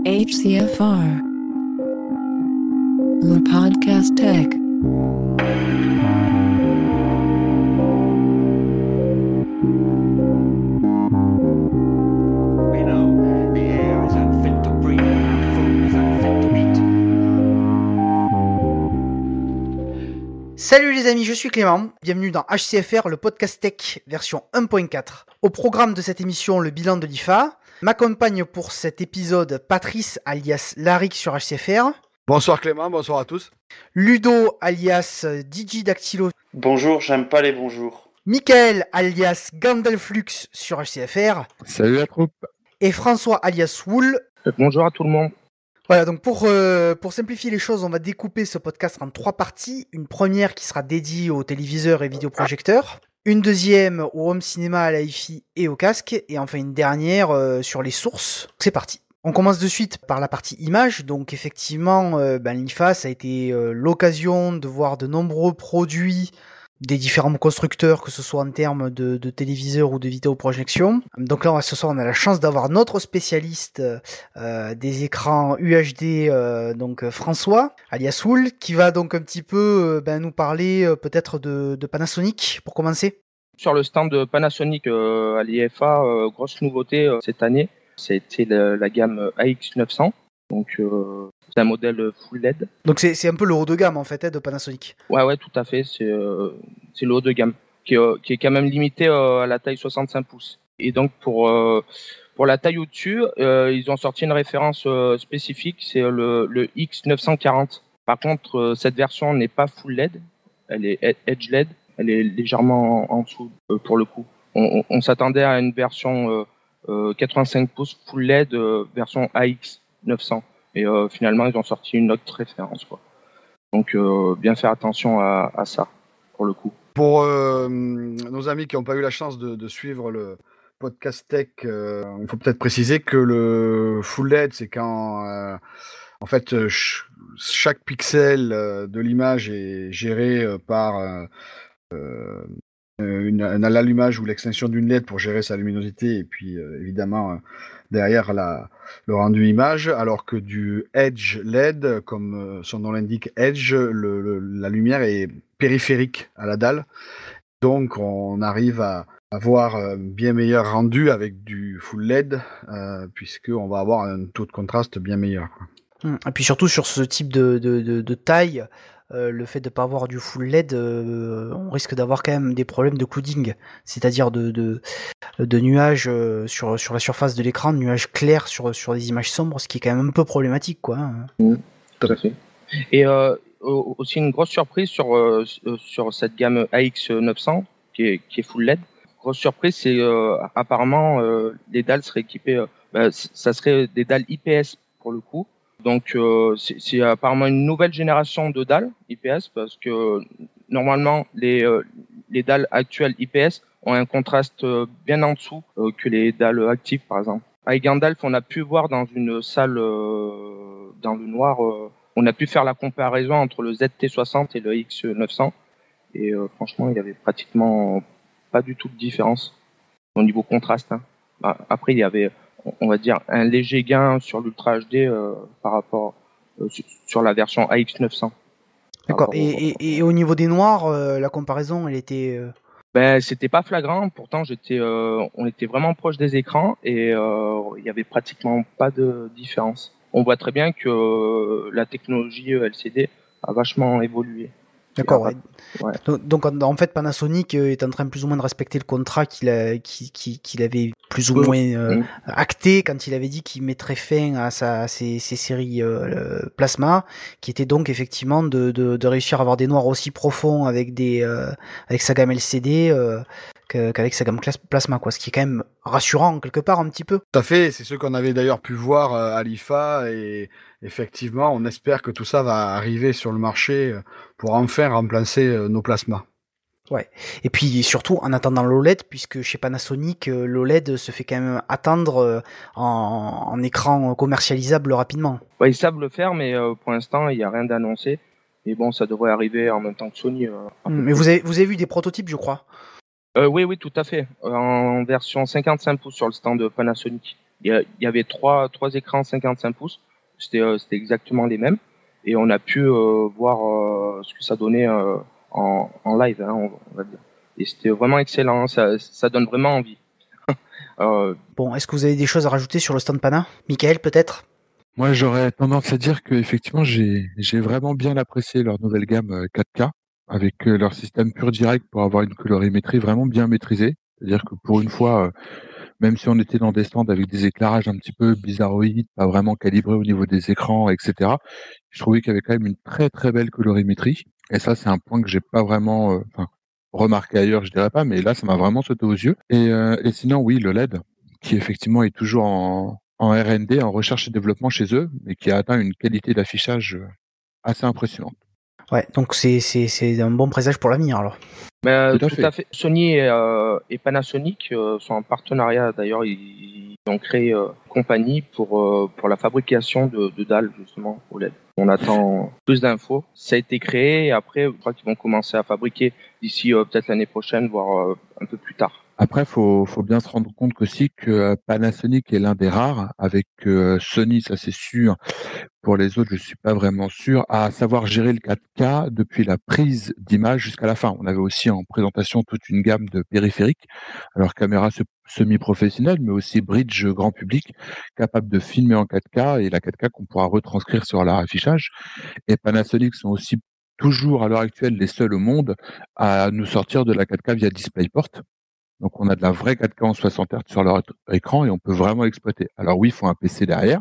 HCFR, le podcast tech. Salut les amis, je suis Clément, bienvenue dans HCFR, le podcast tech version 1.4. Au programme de cette émission, le bilan de l'IFA. M'accompagne pour cet épisode Patrice alias Laric sur HCFR. Bonsoir Clément, bonsoir à tous. Ludo alias DJ Dactylo. Bonjour, j'aime pas les bonjours. Michael alias Gandalflux sur HCFR. Salut la troupe. Et François alias Wool. Bonjour à tout le monde. Voilà, donc pour simplifier les choses, on va découper ce podcast en 3 parties. Une première qui sera dédiée aux téléviseurs et vidéoprojecteurs. Une deuxième au home cinéma, à la hi-fi et au casque. Et enfin une dernière sur les sources. C'est parti. On commence de suite par la partie image. Donc effectivement, l'IFA, ça a été l'occasion de voir de nombreux produits des différents constructeurs, que ce soit en termes de téléviseurs ou de vidéoprojection. Donc là, ce soir, on a la chance d'avoir notre spécialiste des écrans UHD, donc François, alias Wool, qui va donc un petit peu nous parler peut-être de Panasonic, pour commencer. Sur le stand de Panasonic à l'IFA, grosse nouveauté cette année, c'était la gamme AX900. Donc c'est un modèle full LED. Donc c'est un peu le haut de gamme en fait de Panasonic. Ouais, tout à fait. C'est le haut de gamme qui est quand même limité à la taille 65 pouces. Et donc pour la taille au-dessus, ils ont sorti une référence spécifique, c'est le X940. Par contre, cette version n'est pas full LED, elle est Edge LED, elle est légèrement en dessous pour le coup. On s'attendait à une version 85 pouces full LED version AX900. Et finalement, ils ont sorti une autre référence, quoi. Donc, bien faire attention à ça, pour le coup. Pour nos amis qui n'ont pas eu la chance de suivre le podcast tech, il faut peut-être préciser que le full LED, c'est quand en fait chaque pixel de l'image est géré par l'allumage ou l'extinction d'une LED pour gérer sa luminosité et puis évidemment derrière le rendu image, alors que du Edge LED, comme son nom l'indique, Edge, la lumière est périphérique à la dalle, donc on arrive à avoir un bien meilleur rendu avec du full LED, puisqu'on va avoir un taux de contraste bien meilleur. Et puis surtout sur ce type de taille, le fait de pas avoir du full LED, on risque d'avoir quand même des problèmes de clouding, c'est-à-dire de nuages sur la surface de l'écran, de nuages clairs sur des images sombres, ce qui est quand même un peu problématique, quoi. Tout à fait. Et aussi une grosse surprise sur cette gamme AX900 qui est full LED. Grosse surprise, c'est apparemment les dalles seraient équipées, ça serait des dalles IPS pour le coup. Donc c'est apparemment une nouvelle génération de dalles IPS parce que normalement les dalles actuelles IPS ont un contraste bien en dessous que les dalles actives par exemple. Avec Gandalf, on a pu voir dans une salle dans le noir, on a pu faire la comparaison entre le ZT60 et le X900 et franchement il y avait pratiquement pas du tout de différence au niveau contraste. Après il y avait, on va dire, un léger gain sur l'Ultra HD par rapport sur la version AX900. D'accord. Et au niveau des noirs, la comparaison, elle était... C'était pas flagrant. Pourtant, on était vraiment proche des écrans et il y avait pratiquement pas de différence. On voit très bien que la technologie LCD a vachement évolué. D'accord, ouais. Donc en fait Panasonic est en train plus ou moins de respecter le contrat qu'il avait plus ou moins acté quand il avait dit qu'il mettrait fin à ses séries plasma, qui était donc effectivement de réussir à avoir des noirs aussi profonds avec sa gamme LCD qu'avec sa gamme plasma, quoi, ce qui est quand même rassurant quelque part un petit peu. Tout à fait, c'est ce qu'on avait d'ailleurs pu voir à l'IFA et effectivement on espère que tout ça va arriver sur le marché pour enfin remplacer nos plasmas. Ouais. Et puis surtout en attendant l'OLED, puisque chez Panasonic l'OLED se fait quand même attendre en écran commercialisable rapidement. Ouais, ils savent le faire, mais pour l'instant il n'y a rien d'annoncé. Et bon, ça devrait arriver en même temps que Sony. Mais vous avez vu des prototypes, je crois. Oui, tout à fait. En version 55 pouces sur le stand de Panasonic. y avait trois écrans 55 pouces. C'était exactement les mêmes. Et on a pu voir ce que ça donnait en live, hein, on va dire. Et c'était vraiment excellent. Ça donne vraiment envie. Bon, est-ce que vous avez des choses à rajouter sur le stand Pana? Michael, peut-être? Moi, j'aurais tendance à dire que effectivement, j'ai vraiment bien apprécié leur nouvelle gamme 4K avec leur système pur direct pour avoir une colorimétrie vraiment bien maîtrisée. C'est-à-dire que pour une fois, même si on était dans des stands avec des éclairages un petit peu bizarroïdes, pas vraiment calibrés au niveau des écrans, etc., je trouvais qu'il y avait quand même une très très belle colorimétrie. Et ça, c'est un point que j'ai pas vraiment remarqué ailleurs, je dirais pas, mais là, ça m'a vraiment sauté aux yeux. Et sinon, oui, le LED, qui effectivement est toujours en R&D, en recherche et développement chez eux, mais qui a atteint une qualité d'affichage assez impressionnante. Ouais, donc c'est un bon présage pour l'avenir alors. Tout à fait. Sony et Panasonic sont en partenariat. D'ailleurs, ils ont créé compagnie pour la fabrication de dalles justement au LED. On attend plus d'infos. Ça a été créé et après, je crois qu'ils vont commencer à fabriquer d'ici peut-être l'année prochaine, voire un peu plus tard. Après, faut bien se rendre compte aussi que Panasonic est l'un des rares, avec Sony, ça c'est sûr. Pour les autres, je suis pas vraiment sûr, à savoir gérer le 4K depuis la prise d'image jusqu'à la fin. On avait aussi en présentation toute une gamme de périphériques, alors caméra semi-professionnelle, mais aussi bridge grand public, capable de filmer en 4K et la 4K qu'on pourra retranscrire sur leur affichage. Et Panasonic sont aussi toujours à l'heure actuelle les seuls au monde à nous sortir de la 4K via DisplayPort. Donc on a de la vraie 4K en 60 Hz sur leur écran et on peut vraiment l'exploiter. Alors oui, il faut un PC derrière.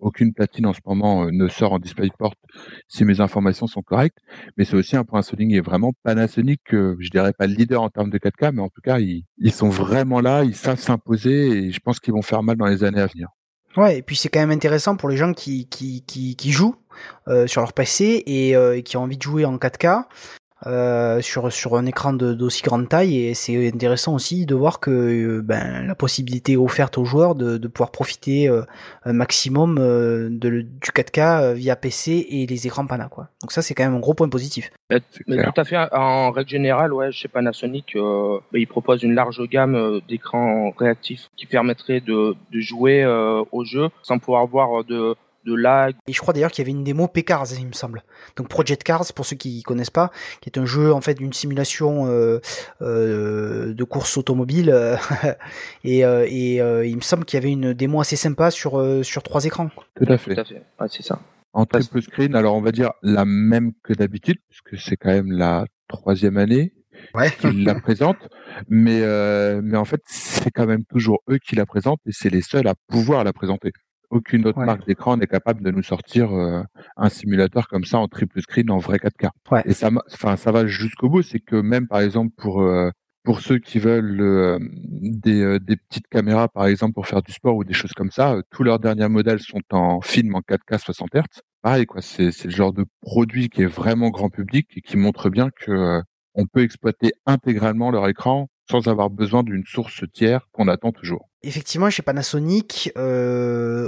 Aucune platine en ce moment ne sort en DisplayPort si mes informations sont correctes, mais c'est aussi un point à souligner. Vraiment Panasonic, je dirais pas le leader en termes de 4K, mais en tout cas ils sont vraiment là, ils savent s'imposer et je pense qu'ils vont faire mal dans les années à venir. Ouais, et puis c'est quand même intéressant pour les gens qui jouent sur leur PC et qui ont envie de jouer en 4K. Sur un écran d'aussi grande taille, et c'est intéressant aussi de voir que la possibilité offerte aux joueurs de pouvoir profiter un maximum du 4K via PC et les écrans Pana, quoi. Donc ça, c'est quand même un gros point positif. Mais tout à fait. En règle générale, ouais, chez Panasonic, ils proposent une large gamme d'écrans réactifs qui permettrait de jouer au jeu sans pouvoir avoir de lag. Et je crois d'ailleurs qu'il y avait une démo P-Cars, il me semble. Donc Project Cars, pour ceux qui connaissent pas, qui est un jeu en fait d'une simulation de course automobile. et il me semble qu'il y avait une démo assez sympa sur 3 écrans. Tout à fait. Ouais, c'est ça. En triple screen, alors on va dire la même que d'habitude, puisque c'est quand même la 3e année qu'ils la présentent, mais en fait c'est quand même toujours eux qui la présentent et c'est les seuls à pouvoir la présenter. Aucune autre marque d'écran n'est capable de nous sortir un simulateur comme ça en triple screen en vrai 4K. Ouais. Et ça va jusqu'au bout, c'est que même par exemple pour ceux qui veulent des petites caméras par exemple pour faire du sport ou des choses comme ça, tous leurs derniers modèles sont en film en 4K 60 Hz. Pareil quoi, c'est le genre de produit qui est vraiment grand public et qui montre bien que on peut exploiter intégralement leur écran sans avoir besoin d'une source tiers qu'on attend toujours. Effectivement, chez Panasonic,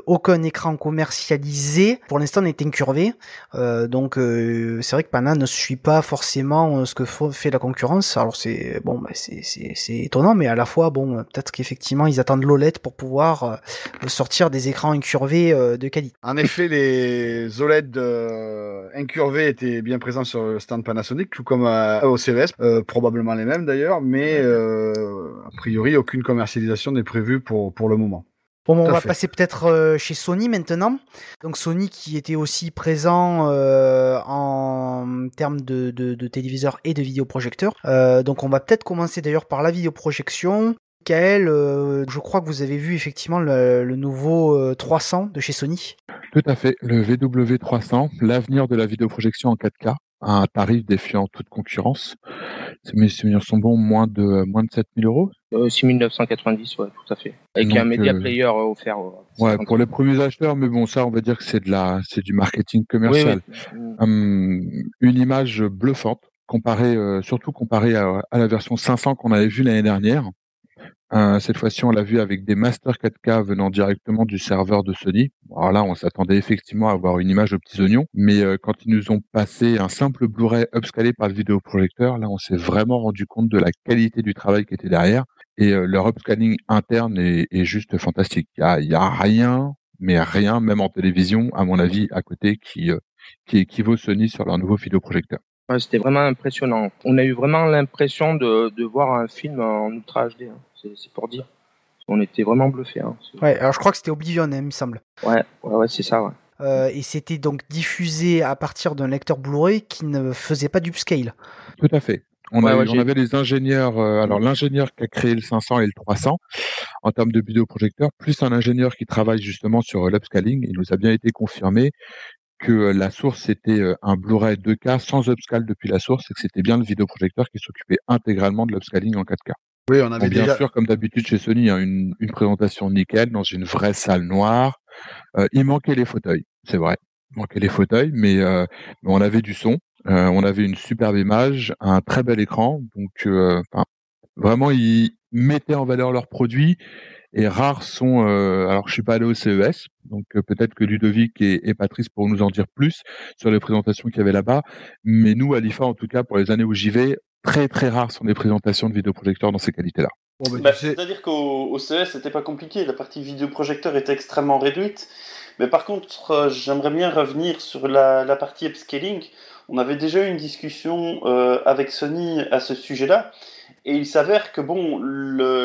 aucun écran commercialisé pour l'instant n'est incurvé. Donc c'est vrai que Pana ne suit pas forcément ce que fait la concurrence. Alors c'est étonnant, mais à la fois peut-être qu'effectivement ils attendent l'OLED pour pouvoir sortir des écrans incurvés de qualité. En effet, les OLED incurvés étaient bien présents sur le stand Panasonic, tout comme au CES, probablement les mêmes d'ailleurs, mais a priori aucune commercialisation n'est prévue pour le moment. Bon, on va passer peut-être chez Sony maintenant. Donc Sony qui était aussi présent en termes de téléviseurs et de vidéoprojecteurs. Donc on va peut-être commencer d'ailleurs par la vidéoprojection. Michael, je crois que vous avez vu effectivement le nouveau 300 de chez Sony. Tout à fait, le VW300, l'avenir de la vidéoprojection en 4K, à un tarif défiant toute concurrence. Si mes souvenirs sont bons, moins de 7 000 €. 6 990, ouais, tout à à fait. Avec donc, un media player offert. Ouais, pour les premiers acheteurs, mais bon, ça, on va dire que c'est du marketing commercial. Oui. Une image bluffante, surtout comparée à la version 500 qu'on avait vue l'année dernière. Cette fois-ci, on l'a vu avec des Master 4K venant directement du serveur de Sony. Alors là, on s'attendait effectivement à avoir une image aux petits oignons, mais quand ils nous ont passé un simple Blu-ray upscalé par le vidéoprojecteur, là, on s'est vraiment rendu compte de la qualité du travail qui était derrière. et leur upscaling interne est juste fantastique. Il y a rien, mais rien, même en télévision, à mon avis, à côté, qui équivaut Sony sur leur nouveau vidéoprojecteur. Ouais, c'était vraiment impressionnant. On a eu vraiment l'impression de voir un film en Ultra HD. Hein. C'est pour dire. On était vraiment bluffés. Hein. Ouais, alors je crois que c'était Oblivion, hein, il me semble. Ouais, c'est ça. Ouais. Et c'était donc diffusé à partir d'un lecteur Blu-ray qui ne faisait pas d'upscale. Tout à fait. On avait les ingénieurs, alors l'ingénieur qui a créé le 500 et le 300 en termes de vidéoprojecteur, plus un ingénieur qui travaille justement sur l'upscaling. Il nous a bien été confirmé que la source était un Blu-ray 2K sans upscale depuis la source et que c'était bien le vidéoprojecteur qui s'occupait intégralement de l'upscaling en 4K. Oui, on avait bien sûr, comme d'habitude chez Sony, hein, une présentation nickel dans une vraie salle noire. Il manquait les fauteuils, c'est vrai. Il manquait les fauteuils, mais on avait du son, on avait une superbe image, un très bel écran. Donc, vraiment, ils mettaient en valeur leurs produits. Et rares sont, alors je suis pas allé au CES, donc peut-être que Ludovic et Patrice pourront nous en dire plus sur les présentations qu'il y avait là-bas. Mais nous, à l'IFA, en tout cas, pour les années où j'y vais, très très rares sont les présentations de vidéoprojecteurs dans ces qualités-là. C'est-à-dire qu'au CES, c'était pas compliqué. La partie vidéoprojecteur était extrêmement réduite. Mais par contre, j'aimerais bien revenir sur la partie upscaling. On avait déjà eu une discussion avec Sony à ce sujet-là. Et il s'avère que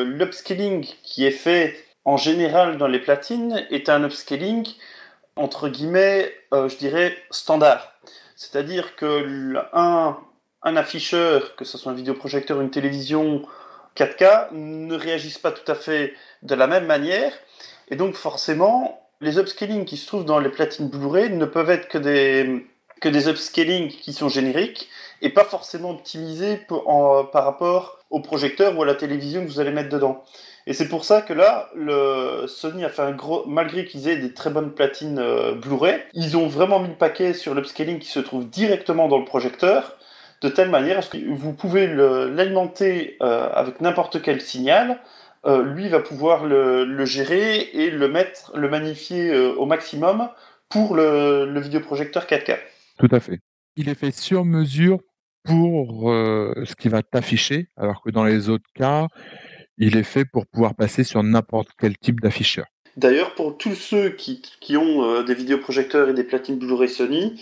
l'upscaling qui est fait en général dans les platines est un upscaling entre guillemets, je dirais, standard. C'est-à-dire que un afficheur, que ce soit un vidéoprojecteur, une télévision 4K, ne réagissent pas tout à fait de la même manière. Et donc forcément, les upscaling qui se trouvent dans les platines Blu-ray ne peuvent être que des upscaling qui sont génériques et pas forcément optimisés par rapport au projecteur ou à la télévision que vous allez mettre dedans. Et c'est pour ça que là, Sony a fait malgré qu'ils aient des très bonnes platines Blu-ray, ils ont vraiment mis le paquet sur l'upscaling qui se trouve directement dans le projecteur, de telle manière à ce que vous pouvez l'alimenter avec n'importe quel signal. Lui va pouvoir le gérer et le magnifier au maximum pour le vidéoprojecteur 4K. Tout à fait. Il est fait sur mesure pour ce qui va t'afficher, alors que dans les autres cas, il est fait pour pouvoir passer sur n'importe quel type d'afficheur. D'ailleurs, pour tous ceux qui ont des vidéoprojecteurs et des platines Blu-ray Sony,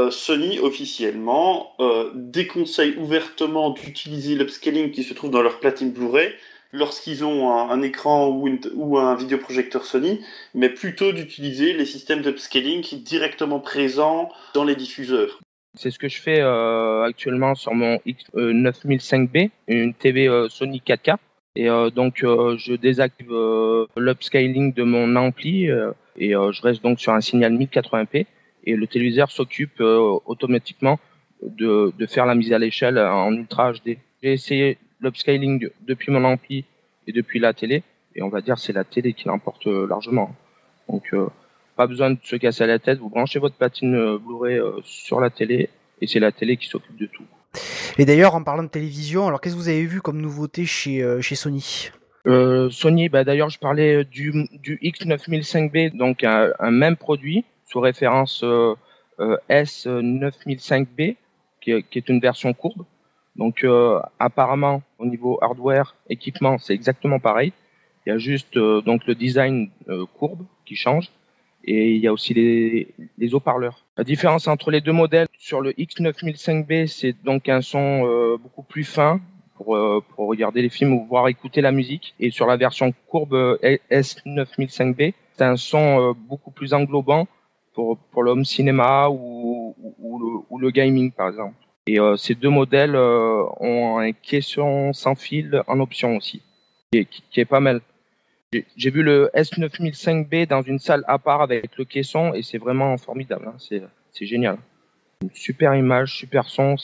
Sony officiellement déconseille ouvertement d'utiliser l'upscaling qui se trouve dans leur platine Blu-ray lorsqu'ils ont un écran ou un vidéoprojecteur Sony, mais plutôt d'utiliser les systèmes d'upscaling directement présents dans les diffuseurs. C'est ce que je fais actuellement sur mon X9005B, une TV Sony 4K. Et donc je désactive l'upscaling de mon ampli et je reste donc sur un signal 1080p. Et le téléviseur s'occupe automatiquement de faire la mise à l'échelle en Ultra HD. J'ai essayé l'upscaling depuis mon ampli et depuis la télé, et on va dire c'est la télé qui l'emporte largement. Donc pas besoin de se casser la tête, vous branchez votre platine Blu-ray sur la télé, et c'est la télé qui s'occupe de tout. Et d'ailleurs, en parlant de télévision, alors qu'est-ce que vous avez vu comme nouveauté chez Sony ? Sony, d'ailleurs je parlais du X9005B, donc un même produit, sous référence S9005B, qui est une version courbe. Donc apparemment, au niveau hardware, équipement, c'est exactement pareil. Il y a juste donc le design courbe qui change. Et il y a aussi les haut-parleurs. La différence entre les deux modèles, sur le X9005B, c'est donc un son beaucoup plus fin pour regarder les films ou voir écouter la musique. Et sur la version courbe S9005B, c'est un son beaucoup plus englobant pour le home cinéma ou le gaming, par exemple. Et ces deux modèles ont un caisson sans fil en option aussi, qui est pas mal. J'ai vu le S9005B dans une salle à part avec le caisson et c'est vraiment formidable. Hein. C'est génial. Une super image, super son,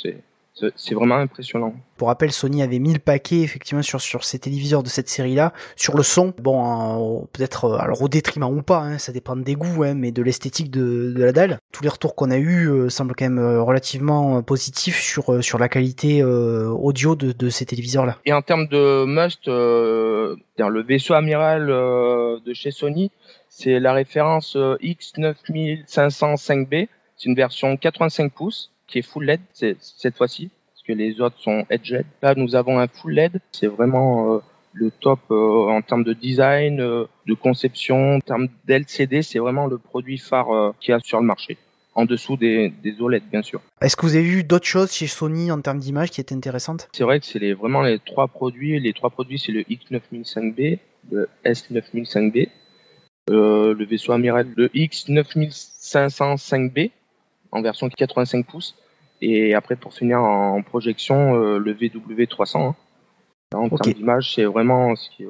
c'est vraiment impressionnant. Pour rappel, Sony avait mis le paquet effectivement sur ces téléviseurs de cette série-là, sur le son. Bon, peut-être alors au détriment ou pas, hein, ça dépend des goûts, hein, mais de l'esthétique de la dalle. Tous les retours qu'on a eu semblent quand même relativement positifs sur la qualité audio de ces téléviseurs-là. Et en termes de must, le vaisseau amiral de chez Sony, c'est la référence X9505B. C'est une version 85 pouces qui est full LED cette fois-ci, parce que les autres sont Edge LED. Là, nous avons un full LED. C'est vraiment le top en termes de design, de conception, en termes d'LCD, c'est vraiment le produit phare qu'il y a sur le marché. En dessous des OLED, bien sûr. Est-ce que vous avez vu d'autres choses chez Sony en termes d'image qui étaient intéressantes? C'est vrai que c'est vraiment les trois produits. Les trois produits, c'est le X9005B, le S9005B, le vaisseau amiral, le X9505B en version 85 pouces. Et après, pour finir en projection, le VW300. Hein. En termes d'image, c'est vraiment ce qu'il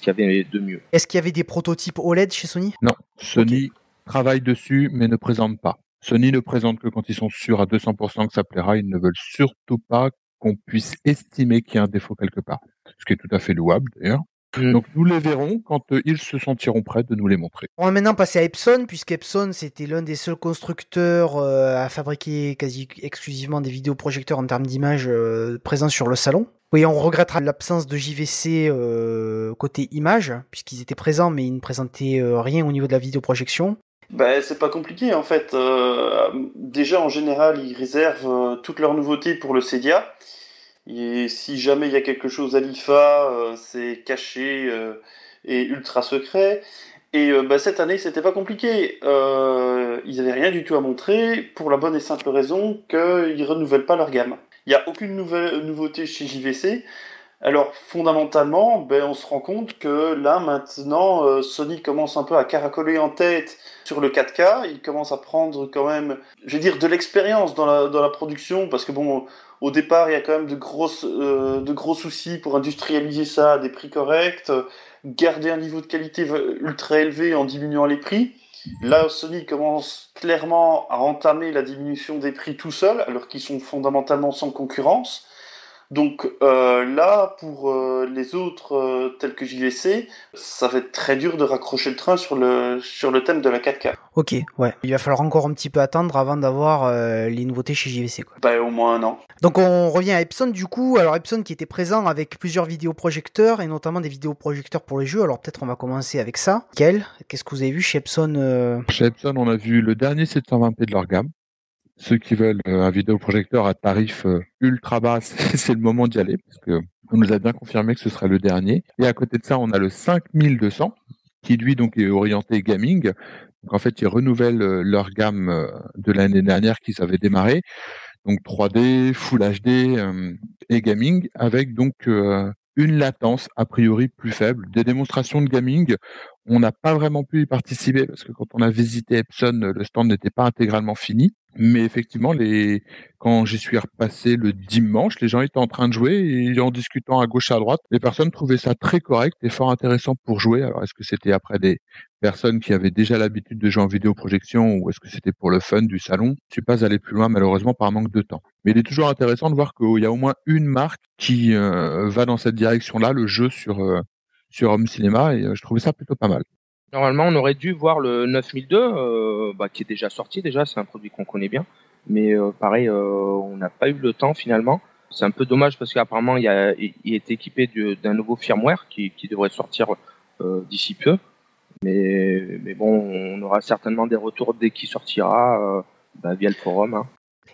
y avait de mieux. Est-ce qu'il y avait des prototypes OLED chez Sony? Non, Sony travaille dessus, mais ne présente pas. Sony ne présente que quand ils sont sûrs à 200% que ça plaira. Ils ne veulent surtout pas qu'on puisse estimer qu'il y a un défaut quelque part. Ce qui est tout à fait louable, d'ailleurs. Donc nous les verrons quand ils se sentiront prêts de nous les montrer. On va maintenant passer à Epson, puisque Epson c'était l'un des seuls constructeurs à fabriquer quasi exclusivement des vidéoprojecteurs en termes d'image présents sur le salon. Oui, on regrettera l'absence de JVC côté image, puisqu'ils étaient présents, mais ils ne présentaient rien au niveau de la vidéoprojection. Ben, c'est pas compliqué en fait. Déjà en général, ils réservent toutes leurs nouveautés pour le CEDIA. Et si jamais il y a quelque chose à l'IFA, c'est caché et ultra secret. Et cette année, c'était pas compliqué. Ils avaient rien du tout à montrer pour la bonne et simple raison qu'ils renouvellent pas leur gamme. Il n'y a aucune nouveauté chez JVC. Alors fondamentalement, on se rend compte que là maintenant, Sony commence un peu à caracoler en tête sur le 4K. Il commence à prendre quand même, je vais dire, de l'expérience dans la production, parce que bon, au départ, il y a quand même de gros soucis pour industrialiser ça à des prix corrects, garder un niveau de qualité ultra élevé en diminuant les prix. Là, Sony commence clairement à entamer la diminution des prix tout seul, alors qu'ils sont fondamentalement sans concurrence. Donc là, pour les autres tels que JVC, ça va être très dur de raccrocher le train sur le thème de la 4K. Ok, ouais. Il va falloir encore un petit peu attendre avant d'avoir les nouveautés chez JVC, quoi. Au moins un an. Donc on revient à Epson du coup. Alors Epson qui était présent avec plusieurs vidéoprojecteurs et notamment des vidéoprojecteurs pour les jeux. Alors peut-être on va commencer avec ça. Quel? Qu'est-ce que vous avez vu chez Epson Chez Epson, on a vu le dernier 720p de leur gamme. Ceux qui veulent un vidéoprojecteur à tarif ultra bas, c'est le moment d'y aller, parce que on nous a bien confirmé que ce serait le dernier. Et à côté de ça, on a le 5200, qui lui donc est orienté gaming. Donc en fait, ils renouvellent leur gamme de l'année dernière qu'ils avaient démarré. Donc 3D, Full HD et gaming, avec donc une latence a priori plus faible. Des démonstrations de gaming, on n'a pas vraiment pu y participer parce que quand on a visité Epson, le stand n'était pas intégralement fini. Mais effectivement, quand j'y suis repassé le dimanche, les gens étaient en train de jouer et en discutant à gauche à droite, les personnes trouvaient ça très correct et fort intéressant pour jouer. Alors est-ce que c'était après des personnes qui avaient déjà l'habitude de jouer en vidéoprojection ou est-ce que c'était pour le fun du salon? Je suis pas allé plus loin malheureusement par manque de temps. Mais il est toujours intéressant de voir qu'il y a au moins une marque qui va dans cette direction-là, le jeu sur Home Cinéma, et je trouvais ça plutôt pas mal. Normalement, on aurait dû voir le 9002, qui est déjà sorti. Déjà, c'est un produit qu'on connaît bien, mais pareil, on n'a pas eu le temps finalement. C'est un peu dommage parce qu'apparemment, il est équipé d'un nouveau firmware qui devrait sortir d'ici peu. Mais bon, on aura certainement des retours dès qu'il sortira via le forum. Hein.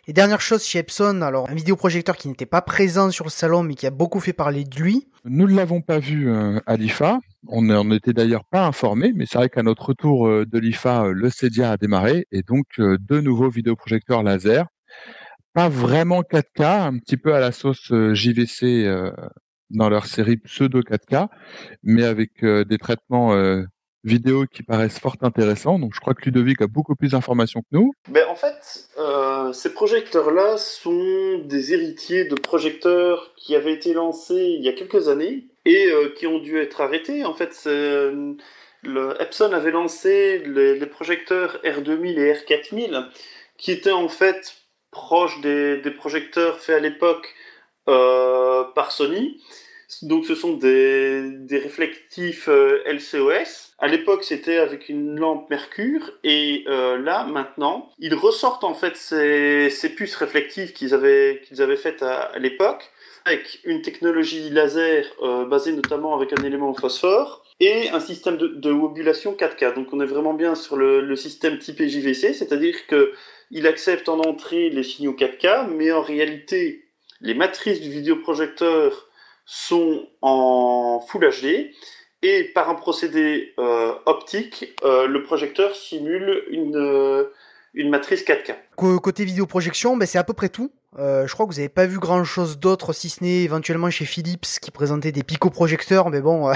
Et dernière chose chez Epson, alors un vidéoprojecteur qui n'était pas présent sur le salon mais qui a beaucoup fait parler de lui. Nous ne l'avons pas vu à l'IFA, on n'en était d'ailleurs pas informé, mais c'est vrai qu'à notre retour de l'IFA, le CEDIA a démarré et donc deux nouveaux vidéoprojecteurs laser. Pas vraiment 4K, un petit peu à la sauce JVC dans leur série pseudo 4K, mais avec des traitements vidéo qui paraissent fort intéressants. Donc je crois que Ludovic a beaucoup plus d'informations que nous. En fait, ces projecteurs-là sont des héritiers de projecteurs qui avaient été lancés il y a quelques années et qui ont dû être arrêtés. En fait, Epson avait lancé les projecteurs R2000 et R4000 qui étaient en fait proches des projecteurs faits à l'époque par Sony. Donc ce sont des réflectifs LCOS. À l'époque, c'était avec une lampe Mercure. Et là, maintenant, ils ressortent en fait ces puces réflectives qu'ils avaient faites à l'époque, avec une technologie laser basée notamment avec un élément phosphore et un système de wobulation 4K. Donc on est vraiment bien sur le système typé JVC, c'est-à-dire qu'il accepte en entrée les signaux 4K, mais en réalité, les matrices du vidéoprojecteur sont en Full HD et par un procédé optique, le projecteur simule une matrice 4K. Côté vidéoprojection, c'est à peu près tout. Je crois que vous n'avez pas vu grand chose d'autre, si ce n'est éventuellement chez Philips qui présentait des picoprojecteurs, mais bon,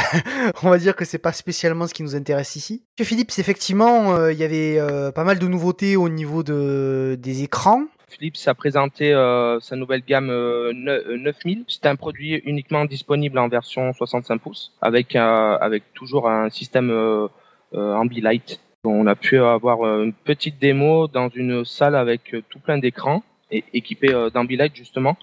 on va dire que c'est pas spécialement ce qui nous intéresse ici. Chez Philips, effectivement, il y avait pas mal de nouveautés au niveau des écrans. Philips a présenté sa nouvelle gamme 9000. C'est un produit uniquement disponible en version 65 pouces, avec toujours un système Ambilight. On a pu avoir une petite démo dans une salle avec tout plein d'écrans équipé d'Ambilight justement,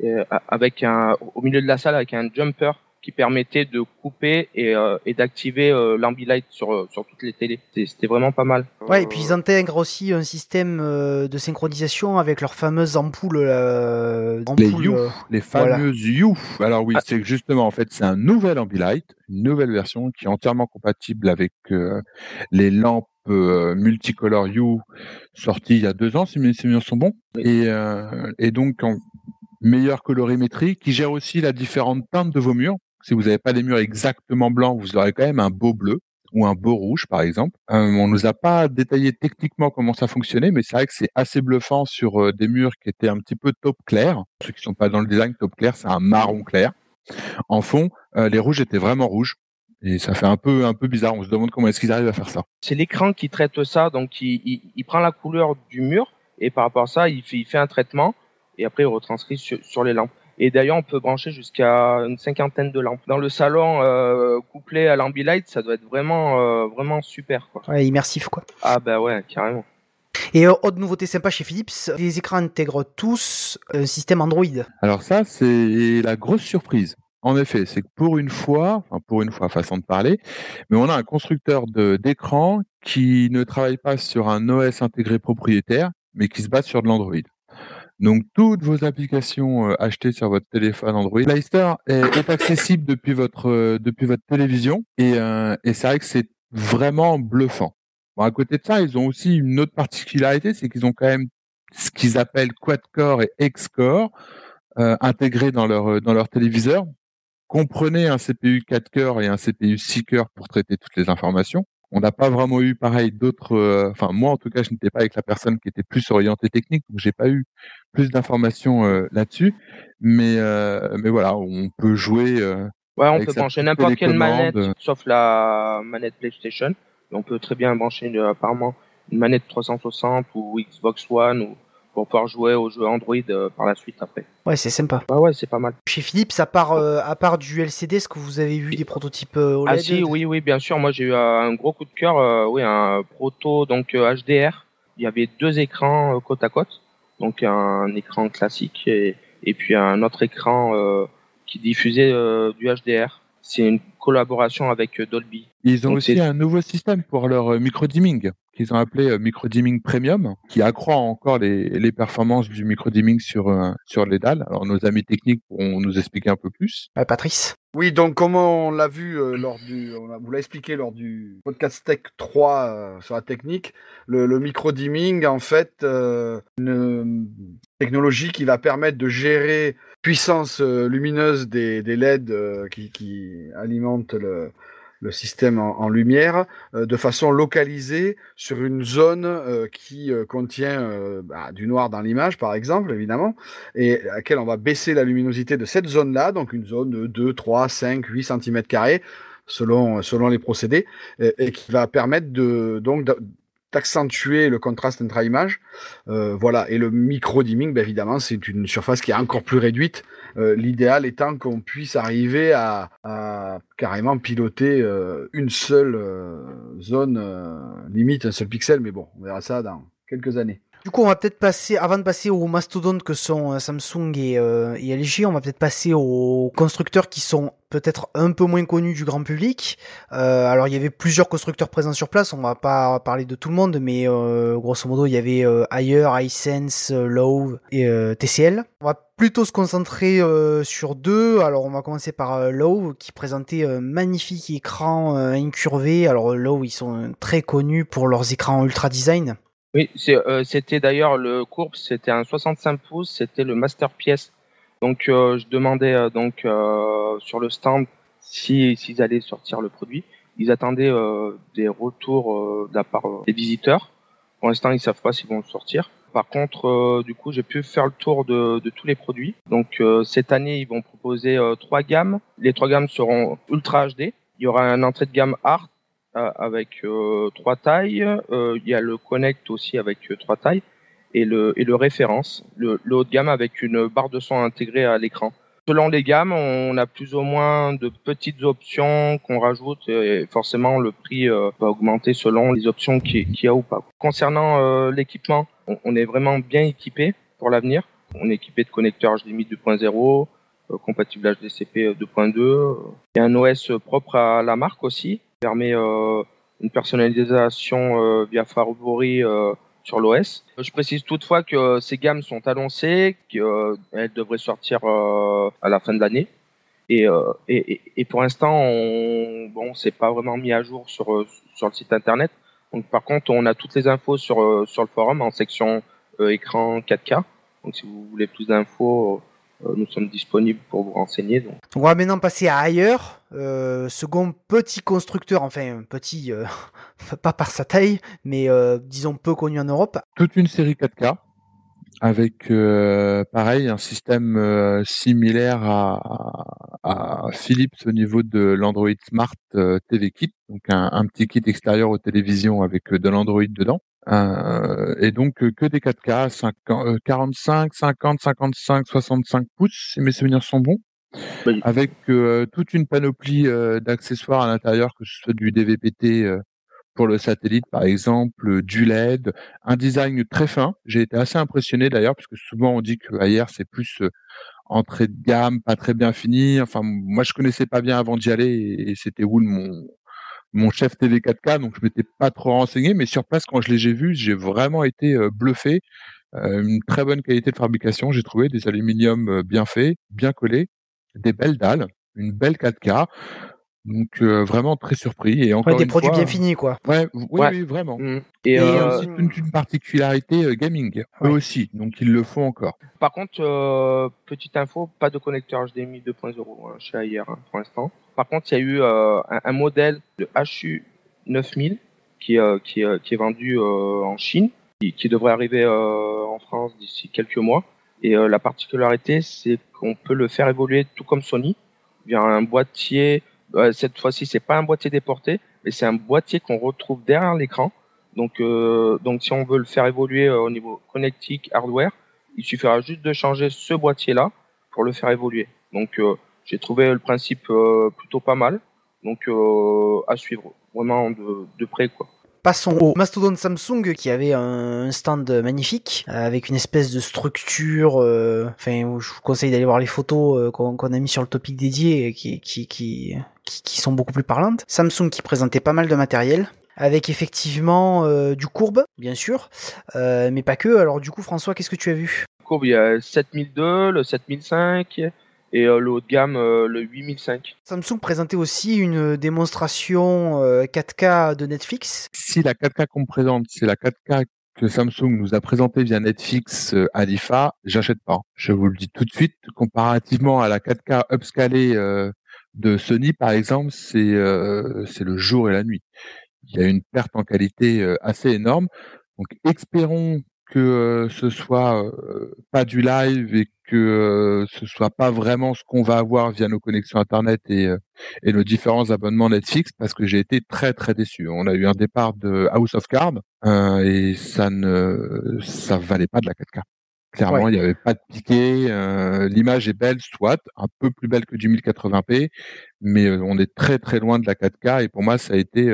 au milieu de la salle avec un jumper qui permettait de couper et d'activer l'Ambilight sur toutes les télés. C'était vraiment pas mal. Ouais, et puis ils intègrent aussi un système de synchronisation avec leurs fameuses ampoules. Les You, les fameuses You. Alors oui, c'est justement, en fait, c'est un nouvel Ambilight, une nouvelle version qui est entièrement compatible avec les lampes multicolores You sorties il y a 2 ans, si mes souvenirs sont bons. Oui. Et donc, en meilleure colorimétrie, qui gère aussi la différente teinte de vos murs. Si vous n'avez pas des murs exactement blancs, vous aurez quand même un beau bleu ou un beau rouge, par exemple. On nous a pas détaillé techniquement comment ça fonctionnait, mais c'est vrai que c'est assez bluffant sur des murs qui étaient un petit peu taupe clair. Ceux qui sont pas dans le design, taupe clair, c'est un marron clair. En fond, les rouges étaient vraiment rouges. Et ça fait un peu bizarre. On se demande comment est-ce qu'ils arrivent à faire ça. C'est l'écran qui traite ça, donc il prend la couleur du mur et par rapport à ça, il fait un traitement et après il retranscrit sur les lampes. Et d'ailleurs, on peut brancher jusqu'à une 50aine de lampes. Dans le salon, couplé à l'Ambilight, ça doit être vraiment super, quoi. Ouais, immersif, quoi. Ah bah ouais, carrément. Et autre nouveauté sympa chez Philips, les écrans intègrent tous un système Android. Alors ça, c'est la grosse surprise. En effet, c'est que pour une fois, façon de parler, mais on a un constructeur d'écran qui ne travaille pas sur un OS intégré propriétaire, mais qui se base sur de l'Android. Donc, toutes vos applications achetées sur votre téléphone Android, Play Store est accessible depuis votre télévision et c'est vrai que c'est vraiment bluffant. Bon, à côté de ça, ils ont aussi une autre particularité, c'est qu'ils ont quand même ce qu'ils appellent quad-core et hex-core intégrés dans leur téléviseur. Comprenez un CPU 4 cœurs et un CPU 6 cœurs pour traiter toutes les informations. On n'a pas vraiment eu pareil d'autres. Enfin, moi en tout cas, je n'étais pas avec la personne qui était plus orientée technique, donc j'ai pas eu plus d'informations là-dessus. Mais voilà, on peut jouer. Ouais, on peut brancher n'importe quelle manette, sauf la manette PlayStation. Et on peut très bien brancher apparemment une manette 360 ou Xbox One ou pour pouvoir jouer aux jeux Android par la suite après. Ouais, c'est sympa. Ouais, c'est pas mal. Chez Philips, à part du LCD, est-ce que vous avez vu des prototypes OLED? Ah si, oui, bien sûr. Moi, j'ai eu un gros coup de cœur. Un proto donc HDR. Il y avait 2 écrans côte à côte. Donc un écran classique et puis un autre écran qui diffusait du HDR. C'est une collaboration avec Dolby. Ils ont aussi un nouveau système pour leur micro-dimming qu'ils ont appelé micro-dimming premium, qui accroît encore les performances du micro-dimming sur les dalles. Alors nos amis techniques pourront nous expliquer un peu plus. Patrice. Oui, donc comme on l'a vu vous l'a expliqué lors du podcast Tech 3 sur la technique, le micro-dimming, en fait, une technologie qui va permettre de gérer puissance lumineuse des LED qui alimentent le système en lumière de façon localisée sur une zone qui contient du noir dans l'image, par exemple, évidemment, et à laquelle on va baisser la luminosité de cette zone-là, donc une zone de 2, 3, 5, 8 cm², selon les procédés, et qui va permettre d'accentuer le contraste intra-image. Voilà. Et le micro-dimming, évidemment, c'est une surface qui est encore plus réduite. L'idéal étant qu'on puisse arriver à carrément piloter une seule zone, limite un seul pixel, mais bon, on verra ça dans quelques années. Du coup, on va peut-être avant de passer aux mastodontes que sont Samsung et LG, on va peut-être passer aux constructeurs qui sont peut-être un peu moins connus du grand public. Alors, il y avait plusieurs constructeurs présents sur place, on va pas parler de tout le monde, mais grosso modo, il y avait Haier, Hisense, Lowe et TCL. On va plutôt se concentrer sur 2. Alors, on va commencer par Lowe, qui présentait un magnifique écran incurvé. Alors, Lowe, ils sont très connus pour leurs écrans ultra design. Oui, c'était d'ailleurs le courbe, c'était un 65 pouces, c'était le masterpiece Donc je demandais sur le stand s'ils allaient sortir le produit. Ils attendaient des retours de la part des visiteurs. Pour l'instant, ils savent pas s'ils vont le sortir. Par contre, du coup, j'ai pu faire le tour de tous les produits. Donc cette année, ils vont proposer 3 gammes. Les 3 gammes seront Ultra HD. Il y aura un entrée de gamme Art avec 3 tailles. Il y a le Connect aussi avec 3 tailles. Et le référence, le haut de gamme avec une barre de son intégrée à l'écran. Selon les gammes, on a plus ou moins de petites options qu'on rajoute et forcément le prix va augmenter selon les options qu'il y a ou pas. Concernant l'équipement, on est vraiment bien équipé pour l'avenir. On est équipé de connecteurs HDMI 2.0, compatible HDCP 2.2. Il y a un OS propre à la marque aussi, qui permet une personnalisation via Favori sur l'OS. Je précise toutefois que ces gammes sont annoncées, qu'elles devraient sortir à la fin de l'année. Et pour l'instant, c'est pas vraiment mis à jour sur le site internet. Donc, par contre, on a toutes les infos sur le forum en section écran 4K. Donc, si vous voulez plus d'infos, nous sommes disponibles pour vous renseigner. Donc. On va maintenant passer à ailleurs. Second petit constructeur, enfin petit, pas par sa taille, mais disons peu connu en Europe. Toute une série 4K avec pareil un système similaire à Philips au niveau de l'Android Smart TV Kit, donc un petit kit extérieur aux télévisions avec de l'Android dedans. Et donc que des 4K, 45, 50, 55, 65 pouces, si mes souvenirs sont bons, Oui. avec toute une panoplie d'accessoires à l'intérieur, que ce soit du DVB-T pour le satellite, par exemple, du LED, un design très fin. J'ai été assez impressionné d'ailleurs, parce que souvent on dit que AIR c'est plus entrée de gamme, pas très bien fini. Enfin, moi je connaissais pas bien avant d'y aller, et c'était Wool mon chef TV 4K, donc je m'étais pas trop renseigné, mais sur place quand j'ai vu, j'ai vraiment été bluffé. Une très bonne qualité de fabrication, j'ai trouvé des aluminiums bien faits, bien collés, des belles dalles, une belle 4K. Donc vraiment très surpris, et Ouais, encore des une produits fois, bien finis, quoi. oui, Ouais. oui, vraiment. Et Et, aussi une particularité gaming, eux Ouais. aussi, donc ils le font encore. Par contre, petite info, pas de connecteur HDMI 2.0 chez AIR pour l'instant. Par contre, il y a eu un modèle de HU 9000 qui est vendu en Chine, qui devrait arriver en France d'ici quelques mois. Et la particularité, c'est qu'on peut le faire évoluer tout comme Sony, via un boîtier. Cette fois-ci, c'est pas un boîtier déporté, mais c'est un boîtier qu'on retrouve derrière l'écran. Donc, si on veut le faire évoluer au niveau connectique, hardware, il suffira juste de changer ce boîtier-là pour le faire évoluer. Donc, j'ai trouvé le principe plutôt pas mal. Donc, à suivre vraiment de près, quoi. Passons au mastodonte Samsung qui avait un stand magnifique avec une espèce de structure. Je vous conseille d'aller voir les photos qu'on a mis sur le topic dédié qui sont beaucoup plus parlantes. Samsung qui présentait pas mal de matériel avec effectivement du courbe, bien sûr, mais pas que. Alors du coup, François, qu'est-ce que tu as vu? Courbe, il y a le 7002, le 7005 et le haut de gamme, le 8005. Samsung présentait aussi une démonstration 4K de Netflix. Si la 4K qu'on me présente, c'est la 4K que Samsung nous a présentée via Netflix à l'IFA, j'achète pas. Je vous le dis tout de suite, comparativement à la 4K upscalée de Sony, par exemple, c'est le jour et la nuit. Il y a une perte en qualité assez énorme. Donc, espérons que ce soit pas du live, et que ce soit pas vraiment ce qu'on va avoir via nos connexions internet et nos différents abonnements Netflix, parce que j'ai été très très déçu. On a eu un départ de House of Cards et ça valait pas de la 4K. Clairement, Ouais. il n'y avait pas de piqué. L'image est belle, soit un peu plus belle que du 1080p, mais on est très très loin de la 4K, et pour moi ça a été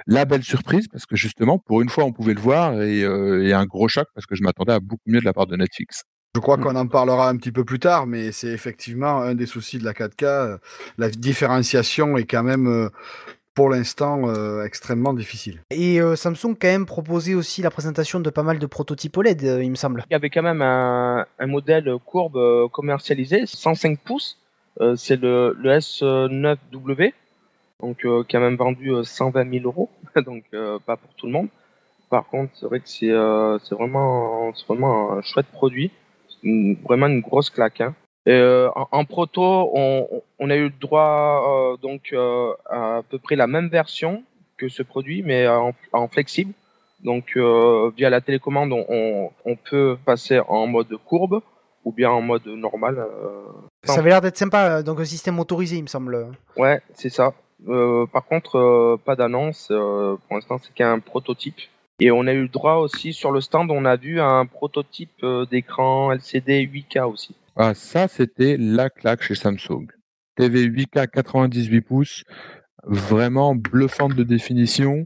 la belle surprise, parce que justement, pour une fois, on pouvait le voir, et un gros choc, parce que je m'attendais à beaucoup mieux de la part de Netflix. Je crois qu'on en parlera un petit peu plus tard, mais c'est effectivement un des soucis de la 4K. La différenciation est quand même, pour l'instant, extrêmement difficile. Et Samsung quand même proposait aussi la présentation de pas mal de prototypes OLED, il me semble. Il y avait quand même un modèle courbe commercialisé, 105 pouces. C'est le S9W, donc quand même vendu 120 000 euros, donc pas pour tout le monde. Par contre, c'est vrai que c'est vraiment un chouette produit, vraiment une grosse claque. Hein. En proto, on a eu le droit à peu près la même version que ce produit, mais en flexible. Donc via la télécommande, on peut passer en mode courbe ou bien en mode normal. Ça avait l'air d'être sympa, donc un système motorisé, il me semble. Ouais, c'est ça. Par contre, pas d'annonce. Pour l'instant, c'est qu'un prototype. Et on a eu le droit aussi sur le stand, on a vu un prototype d'écran LCD 8K aussi. Ah, ça, c'était la claque chez Samsung. TV 8K 98 pouces, vraiment bluffante de définition.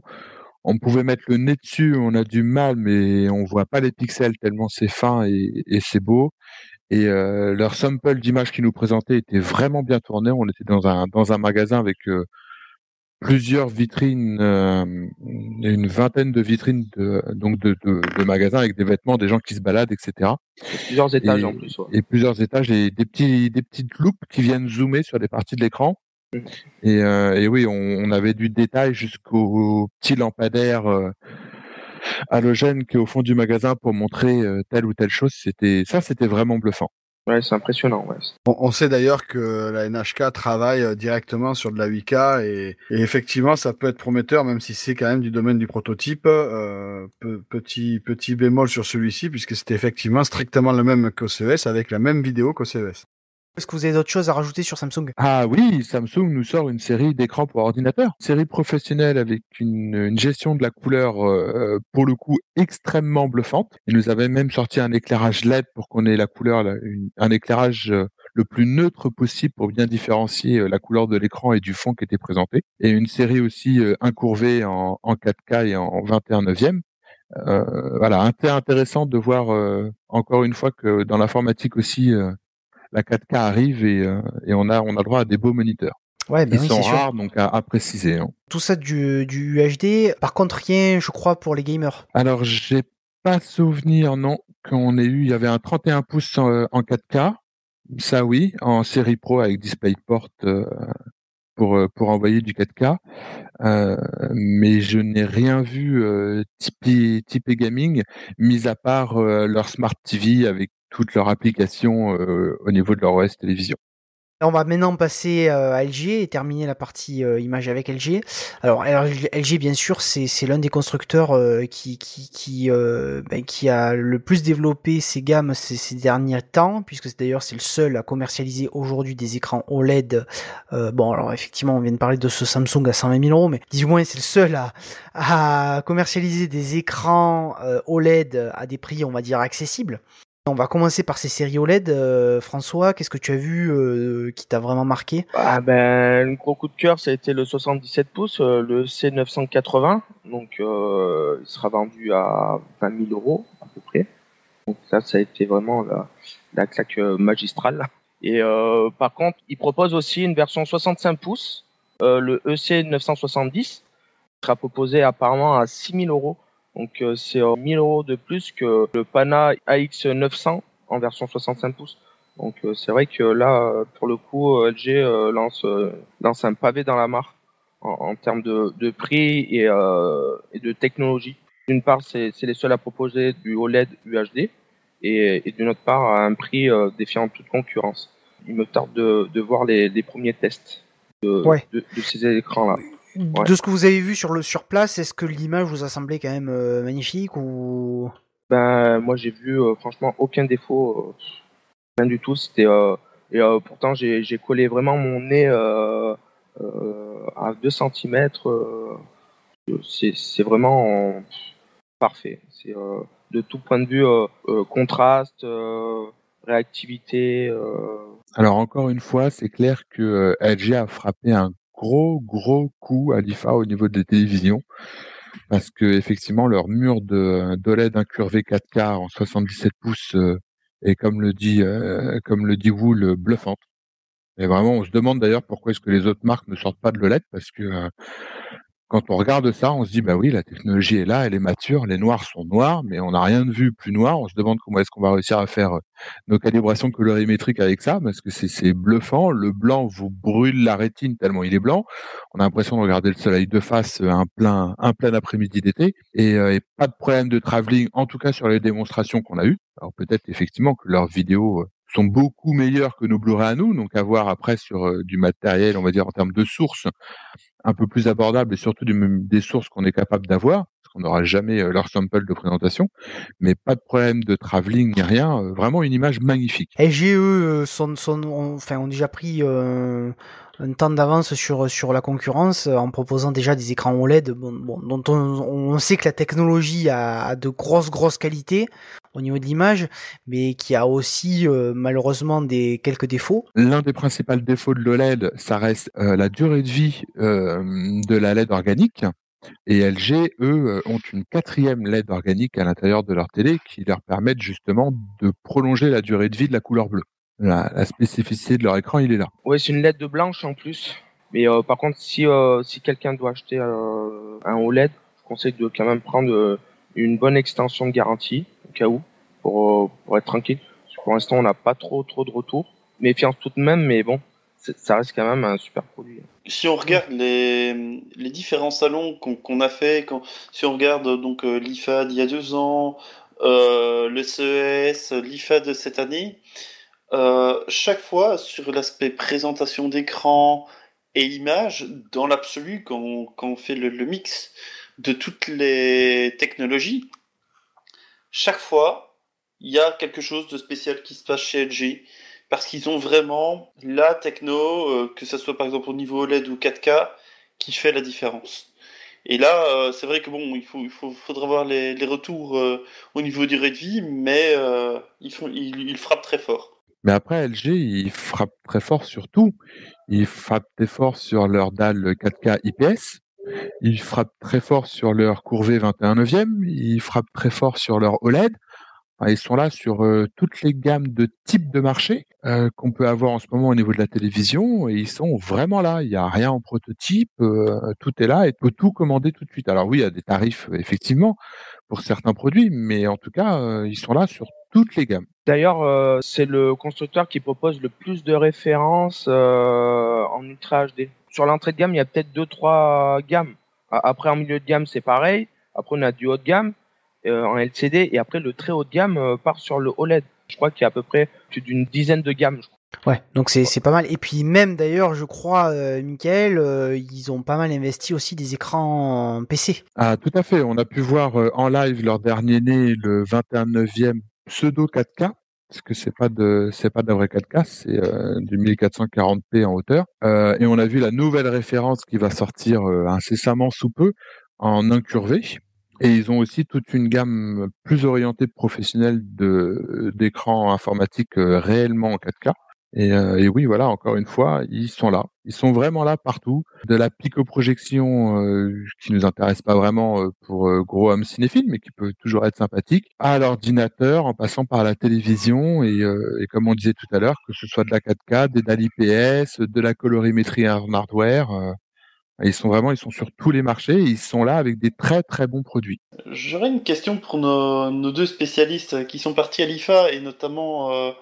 On pouvait mettre le nez dessus, on a du mal, mais on voit pas les pixels tellement c'est fin et c'est beau. Et leur sample d'images qu'ils nous présentaient était vraiment bien tourné. On était dans un magasin avec plusieurs vitrines, une vingtaine de vitrines de magasins avec des vêtements, des gens qui se baladent, etc. Plusieurs étages en plus. Ouais. Et plusieurs étages et des petites loupes qui viennent zoomer sur des parties de l'écran. Et oui, on avait du détail jusqu'au petit lampadaire halogène qui est au fond du magasin pour montrer telle ou telle chose. C'était vraiment bluffant. Ouais, c'est impressionnant. Ouais. On sait d'ailleurs que la NHK travaille directement sur de la 8K et effectivement, ça peut être prometteur, même si c'est quand même du domaine du prototype. Petit bémol sur celui-ci, puisque c'était effectivement strictement le même qu'au CES, avec la même vidéo qu'au CES. Est-ce que vous avez d'autres choses à rajouter sur Samsung? Ah oui, Samsung nous sort une série d'écrans pour ordinateur. Série professionnelle avec une gestion de la couleur, pour le coup, extrêmement bluffante. Ils nous avaient même sorti un éclairage LED pour qu'on ait la couleur, un éclairage le plus neutre possible pour bien différencier la couleur de l'écran et du fond qui était présenté. Et une série aussi incurvée en 4K et en 21/9. Voilà, intéressant de voir encore une fois que dans l'informatique aussi, la 4K arrive et on a droit à des beaux moniteurs. Ouais, ben Ils oui, sont c'est sûr. rares, donc à préciser. Hein. Tout ça du UHD, par contre rien, je crois, pour les gamers. Alors, j'ai pas souvenir, non, qu'on ait eu. Il y avait un 31 pouces en 4K, ça oui, en série Pro avec DisplayPort pour envoyer du 4K. Mais je n'ai rien vu typé gaming, mis à part leur Smart TV avec toutes leurs applications au niveau de leur OS télévision. On va maintenant passer à LG et terminer la partie image avec LG. Alors LG bien sûr c'est l'un des constructeurs qui a le plus développé ses gammes ces derniers temps, puisque c'est le seul à commercialiser aujourd'hui des écrans OLED. Bon alors effectivement on vient de parler de ce Samsung à 120 000 €, mais du moins c'est le seul à commercialiser des écrans OLED à des prix on va dire accessibles. On va commencer par ces séries OLED. François, qu'est-ce que tu as vu qui t'a vraiment marqué? Le gros coup de cœur, ça a été le 77 pouces, le C980. Donc, il sera vendu à 20 000 € à peu près. Donc ça a été vraiment la claque magistrale. Et par contre, il propose aussi une version 65 pouces, le EC970, qui sera proposé apparemment à 6 000 €. Donc c'est 1 000 € de plus que le Pana AX900 en version 65 pouces. Donc c'est vrai que là, pour le coup, LG lance un pavé dans la mare en termes de prix et de technologie. D'une part, c'est les seuls à proposer du OLED UHD et d'une autre part, à un prix défiant toute concurrence. Il me tarde de voir les premiers tests de ces écrans-là. Ouais. De ce que vous avez vu sur place, est-ce que l'image vous a semblé quand même magnifique ou? Moi j'ai vu franchement aucun défaut, rien du tout. C'était pourtant j'ai collé vraiment mon nez à 2 cm. C'est vraiment parfait. C'est de tout point de vue contraste, réactivité. Alors encore une fois, c'est clair que LG a frappé un gros coup à l'IFA au niveau des télévisions, parce que effectivement leur mur d'OLED incurvé 4K en 77 pouces est comme le dit Wool, bluffante. Et vraiment, on se demande d'ailleurs pourquoi est-ce que les autres marques ne sortent pas de l'OLED, parce que quand on regarde ça, on se dit bah oui, la technologie est là, elle est mature, les noirs sont noirs, mais on n'a rien de vu plus noir. On se demande comment est-ce qu'on va réussir à faire nos calibrations colorimétriques avec ça, parce que c'est bluffant. Le blanc vous brûle la rétine tellement il est blanc. On a l'impression de regarder le soleil de face un plein après-midi d'été, et pas de problème de travelling, en tout cas sur les démonstrations qu'on a eues. Alors peut-être effectivement que leurs vidéos sont beaucoup meilleurs que nos Blu-ray à nous, donc à voir après sur du matériel, on va dire en termes de sources, un peu plus abordable et surtout des sources qu'on est capable d'avoir, parce qu'on n'aura jamais leur sample de présentation, mais pas de problème de travelling ni rien, vraiment une image magnifique. LG, eux, ont déjà pris un temps d'avance sur la concurrence en proposant déjà des écrans OLED dont on sait que la technologie a de grosses qualités au niveau de l'image, mais qui a aussi malheureusement quelques défauts. L'un des principaux défauts de l'OLED, ça reste la durée de vie de la LED organique. Et LG, eux, ont une 4e LED organique à l'intérieur de leur télé qui leur permettent justement de prolonger la durée de vie de la couleur bleue. La spécificité de leur écran, il est là. Ouais, c'est une LED blanche en plus. Mais par contre, si quelqu'un doit acheter un OLED, je conseille de quand même prendre une bonne extension de garantie, au cas où, pour être tranquille. Parce que pour l'instant, on n'a pas trop de retours. Méfiance tout de même, mais bon, ça reste quand même un super produit. Si on regarde les différents salons qu'on a fait, si on regarde donc l'IFA d'il y a 2 ans, le CES, l'IFA de cette année, chaque fois sur l'aspect présentation d'écran et image, dans l'absolu, quand on fait le mix de toutes les technologies, chaque fois il y a quelque chose de spécial qui se passe chez LG. Parce qu'ils ont vraiment la techno, que ce soit par exemple au niveau OLED ou 4K, qui fait la différence. Et là, c'est vrai que bon, il faudra voir les retours au niveau durée de vie, mais ils frappent très fort. Mais après, LG, ils frappent très fort sur tout. Ils frappent très fort sur leur dalle 4K IPS. Ils frappent très fort sur leur courvet 21/9. Ils frappent très fort sur leur OLED. Ils sont là sur toutes les gammes de types de marché qu'on peut avoir en ce moment au niveau de la télévision, et ils sont vraiment là. Il n'y a rien en prototype, tout est là et tu peux tout commander tout de suite. Alors oui, il y a des tarifs effectivement pour certains produits, mais en tout cas, ils sont là sur toutes les gammes. D'ailleurs, c'est le constructeur qui propose le plus de références en Ultra HD. Sur l'entrée de gamme, il y a peut-être 2-3 gammes. Après, en milieu de gamme, c'est pareil. Après, on a du haut de gamme en LCD. Et après, le très haut de gamme part sur le OLED. Je crois qu'il y a à peu près plus d'une dizaine de gammes. Ouais, donc c'est pas mal. Et puis même d'ailleurs, je crois, Michael, ils ont pas mal investi aussi des écrans PC. Ah, tout à fait. On a pu voir en live leur dernier né, le 21/9 pseudo 4K. Parce que c'est pas de la vraie 4K, c'est du 1440p en hauteur. Et on a vu la nouvelle référence qui va sortir incessamment sous peu en incurvé. Et ils ont aussi toute une gamme plus orientée professionnelle d'écrans informatiques réellement en 4K. Et oui, voilà, encore une fois, ils sont là. Ils sont vraiment là partout. De la picoprojection qui nous intéresse pas vraiment pour gros hommes cinéphiles, mais qui peut toujours être sympathique, à l'ordinateur, en passant par la télévision et comme on disait tout à l'heure, que ce soit de la 4K, des dalles IPS, de la colorimétrie en hardware. Ils sont sur tous les marchés et ils sont là avec des très très bons produits. J'aurais une question pour nos 2 spécialistes qui sont partis à l'IFA, et notamment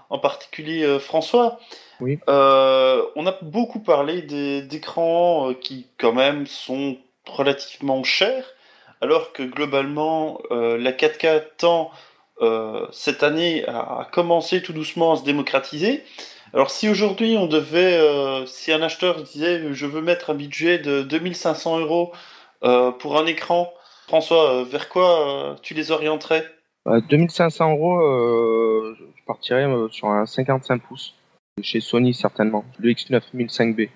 en particulier François. Oui. On a beaucoup parlé d'écrans qui quand même sont relativement chers, alors que globalement la 4K tend cette année à commencer tout doucement à se démocratiser. Alors si aujourd'hui on devait, si un acheteur disait je veux mettre un budget de 2500 € pour un écran, François, vers quoi tu les orienterais? 2500 €, je partirais sur un 55 pouces. Chez Sony, certainement. Le X9005B.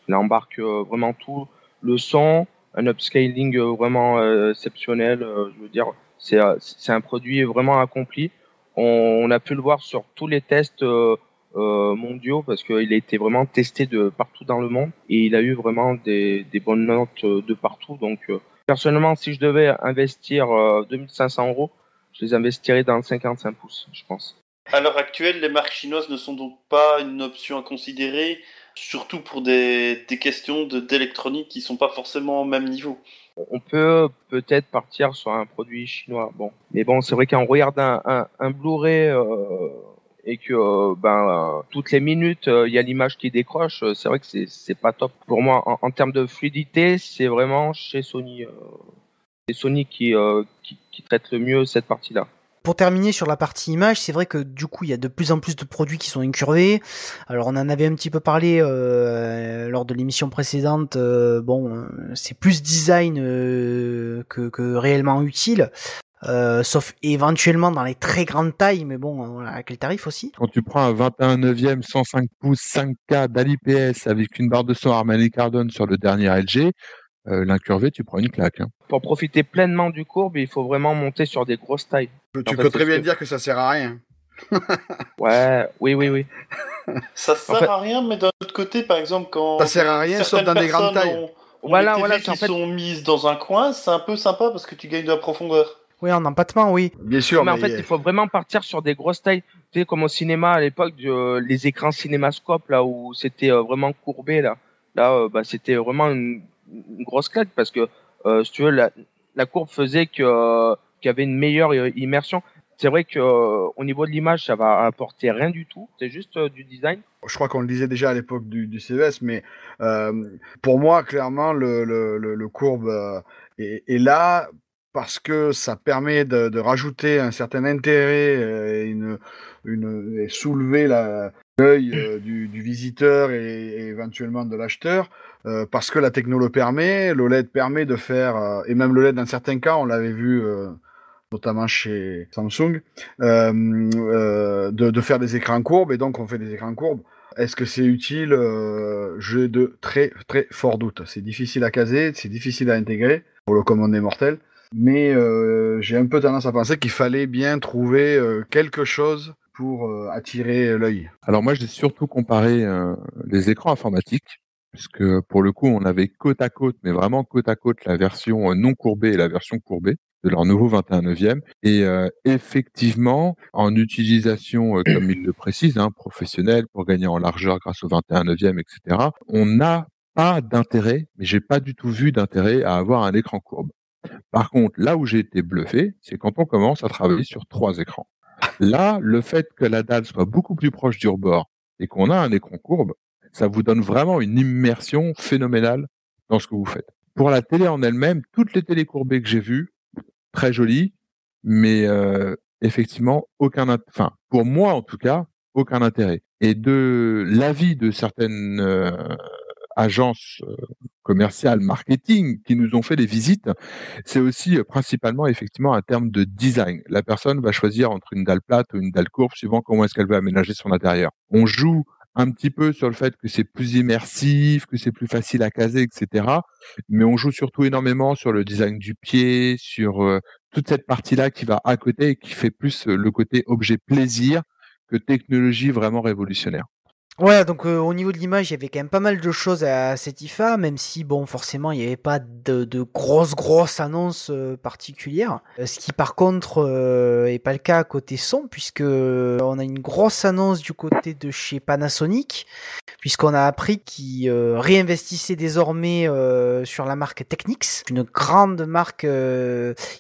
Il embarque vraiment tout. Le son, un upscaling vraiment exceptionnel. Je veux dire, c'est un produit vraiment accompli. On a pu le voir sur tous les tests mondiaux parce qu'il a été vraiment testé de partout dans le monde et il a eu vraiment des bonnes notes de partout. Donc, personnellement, si je devais investir 2500 €, je les investirais dans le 55 pouces, je pense. À l'heure actuelle, les marques chinoises ne sont donc pas une option à considérer, surtout pour des questions d'électronique qui sont pas forcément au même niveau. On peut peut-être partir sur un produit chinois, bon. Mais bon, c'est vrai qu'on regarde un Blu-ray et que toutes les minutes il y a l'image qui décroche, c'est vrai que c'est pas top. Pour moi, en termes de fluidité, c'est vraiment chez Sony. C'est Sony qui traite le mieux cette partie-là. Pour terminer sur la partie image, c'est vrai que du coup il y a de plus en plus de produits qui sont incurvés. Alors on en avait un petit peu parlé lors de l'émission précédente. C'est plus design que réellement utile. Sauf éventuellement dans les très grandes tailles, mais bon, voilà, à quel tarif aussi? Quand tu prends un 21 neuvième 105 pouces 5K d'IPS avec une barre de son Harman Kardon sur le dernier LG, l'incurvé, tu prends une claque. Hein. Pour profiter pleinement du courbe, il faut vraiment monter sur des grosses tailles. Tu peux très bien dire que ça sert à rien. Ouais, oui. Ça sert à rien, mais d'un autre côté, par exemple, quand ça sert à rien sauf dans des grandes tailles. On les TV qui sont mises dans un coin, c'est un peu sympa parce que tu gagnes de la profondeur. Oui, en empattement, oui. Bien sûr, mais en fait, il faut vraiment partir sur des grosses tailles. Tu sais, comme au cinéma à l'époque, les écrans cinémascope, là où c'était vraiment courbé, là, c'était vraiment une grosse claque parce que, si tu veux, la courbe faisait qu'il y avait une meilleure immersion. C'est vrai que au niveau de l'image, ça va apporter rien du tout. C'est juste du design. Je crois qu'on le disait déjà à l'époque du CES, mais pour moi, clairement, le courbe est là parce que ça permet de rajouter un certain intérêt et soulever l'œil du visiteur et éventuellement de l'acheteur, parce que la techno le permet, l'OLED permet de faire, et même l'OLED dans certains cas, on l'avait vu notamment chez Samsung, de faire des écrans courbes, et donc on fait des écrans courbes. Est-ce que c'est utile? J'ai de très très forts doutes. C'est difficile à caser, c'est difficile à intégrer pour le commun des mortels, mais j'ai un peu tendance à penser qu'il fallait bien trouver quelque chose pour attirer l'œil. Alors moi, j'ai surtout comparé les écrans informatiques, puisque pour le coup, on avait côte à côte, mais vraiment côte à côte, la version non courbée et la version courbée de leur nouveau 21 neuvième. Et effectivement, en utilisation, comme il le précise, professionnelle, pour gagner en largeur grâce au 21 neuvième, etc., on n'a pas d'intérêt, mais j'ai pas du tout vu d'intérêt à avoir un écran courbe. Par contre, là où j'ai été bluffé, c'est quand on commence à travailler sur 3 écrans. Là, le fait que la dalle soit beaucoup plus proche du rebord et qu'on a un écran courbe, ça vous donne vraiment une immersion phénoménale dans ce que vous faites. Pour la télé en elle-même, toutes les télés courbées que j'ai vues, très jolies, mais effectivement, pour moi en tout cas, aucun intérêt. Et de l'avis de certaines agences commerciales, marketing, qui nous ont fait des visites, c'est aussi principalement effectivement un terme de design. La personne va choisir entre une dalle plate ou une dalle courbe, suivant comment est-ce qu'elle veut aménager son intérieur. On joue un petit peu sur le fait que c'est plus immersif, que c'est plus facile à caser, etc. Mais on joue surtout énormément sur le design du pied, sur toute cette partie-là qui va à côté et qui fait plus le côté objet plaisir que technologie vraiment révolutionnaire. Ouais, donc au niveau de l'image, il y avait quand même pas mal de choses à cette IFA, même si bon, forcément, il n'y avait pas de grosses annonces particulières. Ce qui par contre est pas le cas côté son, puisque on a une grosse annonce du côté de chez Panasonic, puisqu'on a appris qu'ils réinvestissaient désormais sur la marque Technics, une grande marque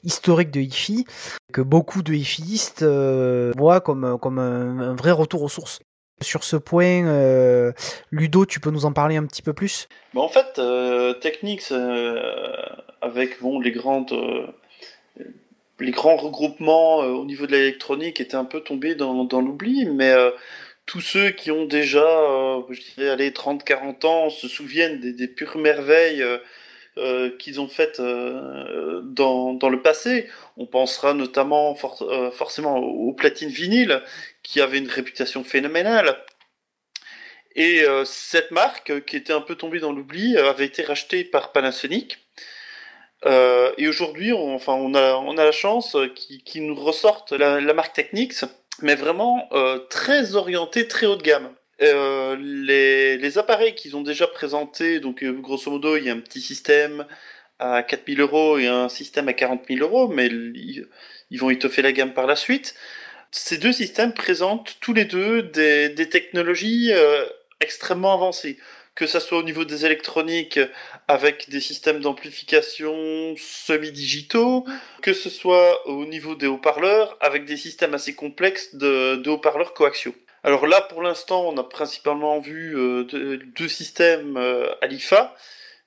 historique de hi-fi, que beaucoup de hi-fiistes voient comme un vrai retour aux sources. Sur ce point, Ludo, tu peux nous en parler un petit peu plus? En fait, Technics, avec les grands regroupements au niveau de l'électronique, étaient un peu tombés dans l'oubli, mais tous ceux qui ont déjà, je dirais, 30-40 ans, se souviennent des pures merveilles qu'ils ont faites dans le passé. On pensera notamment forcément aux platines vinyles, qui avaient une réputation phénoménale. Et cette marque, qui était un peu tombée dans l'oubli, avait été rachetée par Panasonic. Et aujourd'hui, on a la chance qu'ils nous ressortent la marque Technics, mais vraiment très orientée, très haut de gamme. Les appareils qu'ils ont déjà présentés, donc grosso modo, il y a un petit système à 4 000 € et un système à 40 000 €, mais ils vont étoffer la gamme par la suite. Ces deux systèmes présentent tous les deux des technologies extrêmement avancées, que ça soit au niveau des électroniques avec des systèmes d'amplification semi-digitaux, que ce soit au niveau des haut-parleurs avec des systèmes assez complexes de haut-parleurs coaxiaux. Alors là, pour l'instant, on a principalement vu deux systèmes à l'IFA,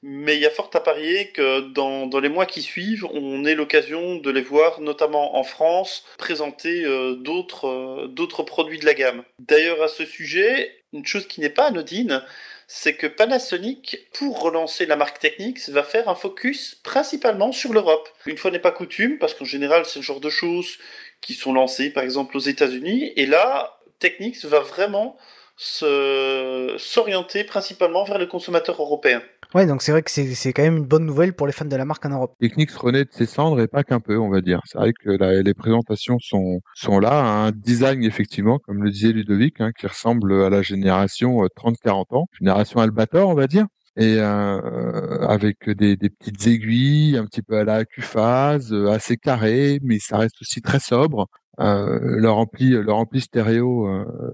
mais il y a fort à parier que dans les mois qui suivent, on ait l'occasion de les voir, notamment en France, présenter d'autres produits de la gamme. D'ailleurs, à ce sujet, une chose qui n'est pas anodine, c'est que Panasonic, pour relancer la marque Technics, va faire un focus principalement sur l'Europe. Une fois n'est pas coutume, parce qu'en général, c'est le genre de choses qui sont lancées, par exemple, aux États-Unis, et là, Technics va vraiment s'orienter principalement vers les consommateurs européens. Ouais, donc c'est vrai que c'est quand même une bonne nouvelle pour les fans de la marque en Europe. Technics renaît de ses cendres et pas qu'un peu, on va dire. C'est vrai que les présentations sont là, un design effectivement, comme le disait Ludovic, qui ressemble à la génération 30-40 ans, génération Albator, on va dire. Et avec des petites aiguilles, un petit peu à la Accuphase, assez carré, mais ça reste aussi très sobre. Leur ampli stéréo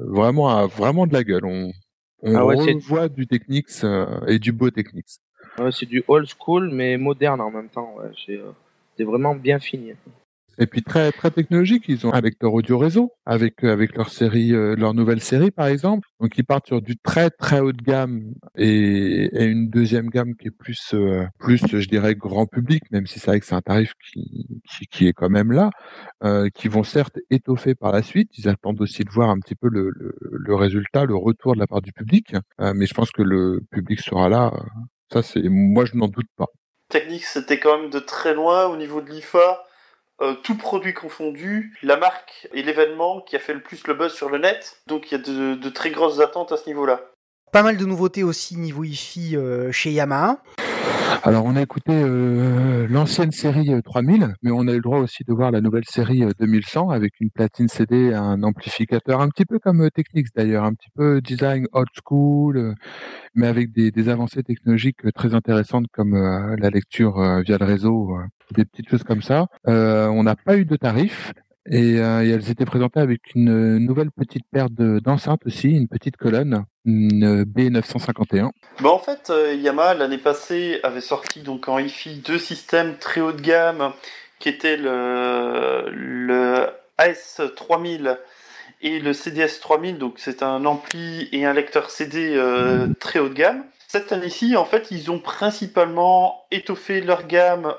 vraiment a vraiment de la gueule. On revoit du Technics et du beau Technics. Ouais, c'est du old school mais moderne en même temps. Ouais. C'est vraiment bien fini. Et puis très très technologique, ils ont avec leur audio réseau, avec leur série, leur nouvelle série par exemple. Donc ils partent sur du très très haut de gamme et une deuxième gamme qui est plus je dirais grand public, même si c'est vrai que c'est un tarif qui est quand même là, qui vont certes étoffer par la suite. Ils attendent aussi de voir un petit peu le résultat, le retour de la part du public, mais je pense que le public sera là. Ça c'est moi je n'en doute pas. Technics, c'était quand même de très loin au niveau de l'IFA. Tout produit confondu, la marque et l'événement qui a fait le plus le buzz sur le net. Donc il y a de très grosses attentes à ce niveau-là. Pas mal de nouveautés aussi niveau hi-fi chez Yamaha. Alors on a écouté l'ancienne série 3000, mais on a eu le droit aussi de voir la nouvelle série 2100 avec une platine CD, un amplificateur un petit peu comme Technics d'ailleurs, un petit peu design old school, mais avec des avancées technologiques très intéressantes comme la lecture via le réseau, des petites choses comme ça. On n'a pas eu de tarif. Et elles étaient présentées avec une nouvelle petite paire d'enceintes aussi, une petite colonne, une B951. Bah en fait, Yamaha l'année passée avait sorti donc en hi-fi 2 systèmes très haut de gamme qui étaient le AS3000 et le CDS3000. Donc c'est un ampli et un lecteur CD très haut de gamme. Cette année-ci, en fait, ils ont principalement étoffé leur gamme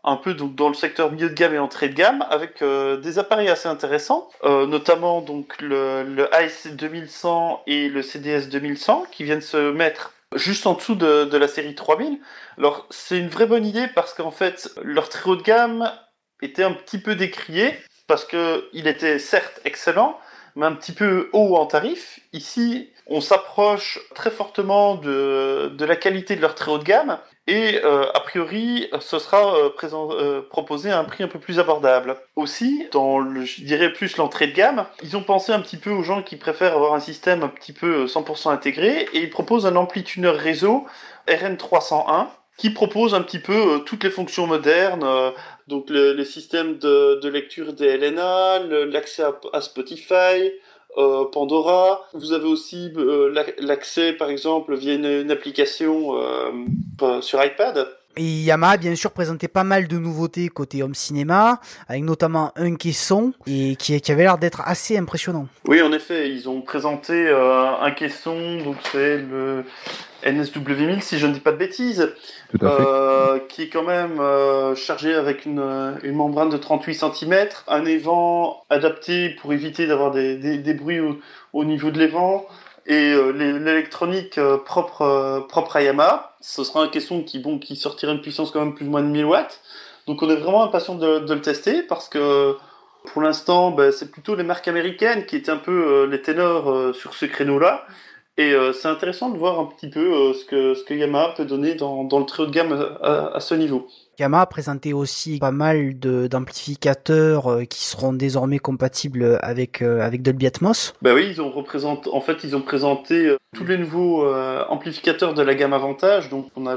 un peu donc dans le secteur milieu de gamme et entrée de gamme, avec des appareils assez intéressants, notamment donc le AS 2100 et le CDS 2100 qui viennent se mettre juste en dessous de la série 3000. Alors c'est une vraie bonne idée parce qu'en fait leur très haut de gamme était un petit peu décrié parce que il était certes excellent, mais un petit peu haut en tarif. Ici, on s'approche très fortement de la qualité de leur très haut de gamme et a priori, ce sera proposé à un prix un peu plus abordable. Aussi, je dirais plus l'entrée de gamme, ils ont pensé un petit peu aux gens qui préfèrent avoir un système un petit peu 100% intégré et ils proposent un ampli-tuner réseau RN301 qui propose un petit peu toutes les fonctions modernes, donc les systèmes de lecture des LNA, l'accès à Spotify, Pandora. Vous avez aussi l'accès, par exemple, via une application sur iPad. Et Yamaha a bien sûr présenté pas mal de nouveautés côté home cinéma, avec notamment un caisson et qui avait l'air d'être assez impressionnant. Oui, en effet, ils ont présenté un caisson, donc c'est le NSW1000 si je ne dis pas de bêtises, Tout à fait. qui est quand même chargé avec une membrane de 38 cm, un évent adapté pour éviter d'avoir des bruits au niveau de l'évent, et l'électronique propre à Yamaha. Ce sera un caisson qui sortira une puissance quand même plus ou moins de 1000 watts. Donc on est vraiment impatient de le tester parce que pour l'instant, c'est plutôt les marques américaines qui étaient un peu les ténors sur ce créneau-là. Et c'est intéressant de voir un petit peu ce que Yamaha peut donner dans le très haut de gamme à ce niveau. Yamaha a présenté aussi pas mal d'amplificateurs qui seront désormais compatibles avec Dolby Atmos. Bah oui, ils ont présenté tous les nouveaux amplificateurs de la gamme Avantage. Donc on a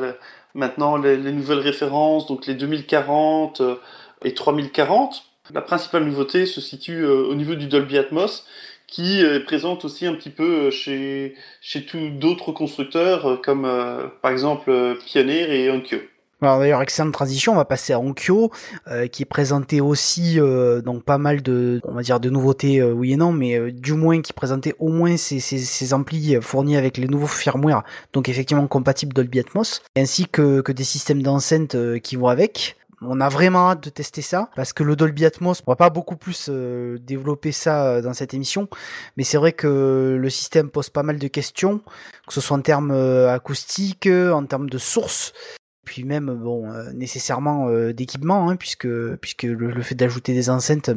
maintenant les nouvelles références, donc les 2040 et 3040. La principale nouveauté se situe au niveau du Dolby Atmos, qui est présente aussi un petit peu chez d'autres constructeurs comme par exemple Pioneer et Onkyo. Alors d'ailleurs, excellente transition, on va passer à Onkyo, qui est présenté aussi donc pas mal de, on va dire, de nouveautés, oui et non, mais du moins qui présentait au moins ces amplis fournis avec les nouveaux firmware, donc effectivement compatibles Dolby Atmos, ainsi que des systèmes d'enceinte qui vont avec. On a vraiment hâte de tester ça, parce que le Dolby Atmos, on va pas beaucoup plus développer ça dans cette émission, mais c'est vrai que le système pose pas mal de questions, que ce soit en termes acoustiques, en termes de source, puis même nécessairement d'équipement, hein, puisque le fait d'ajouter des enceintes,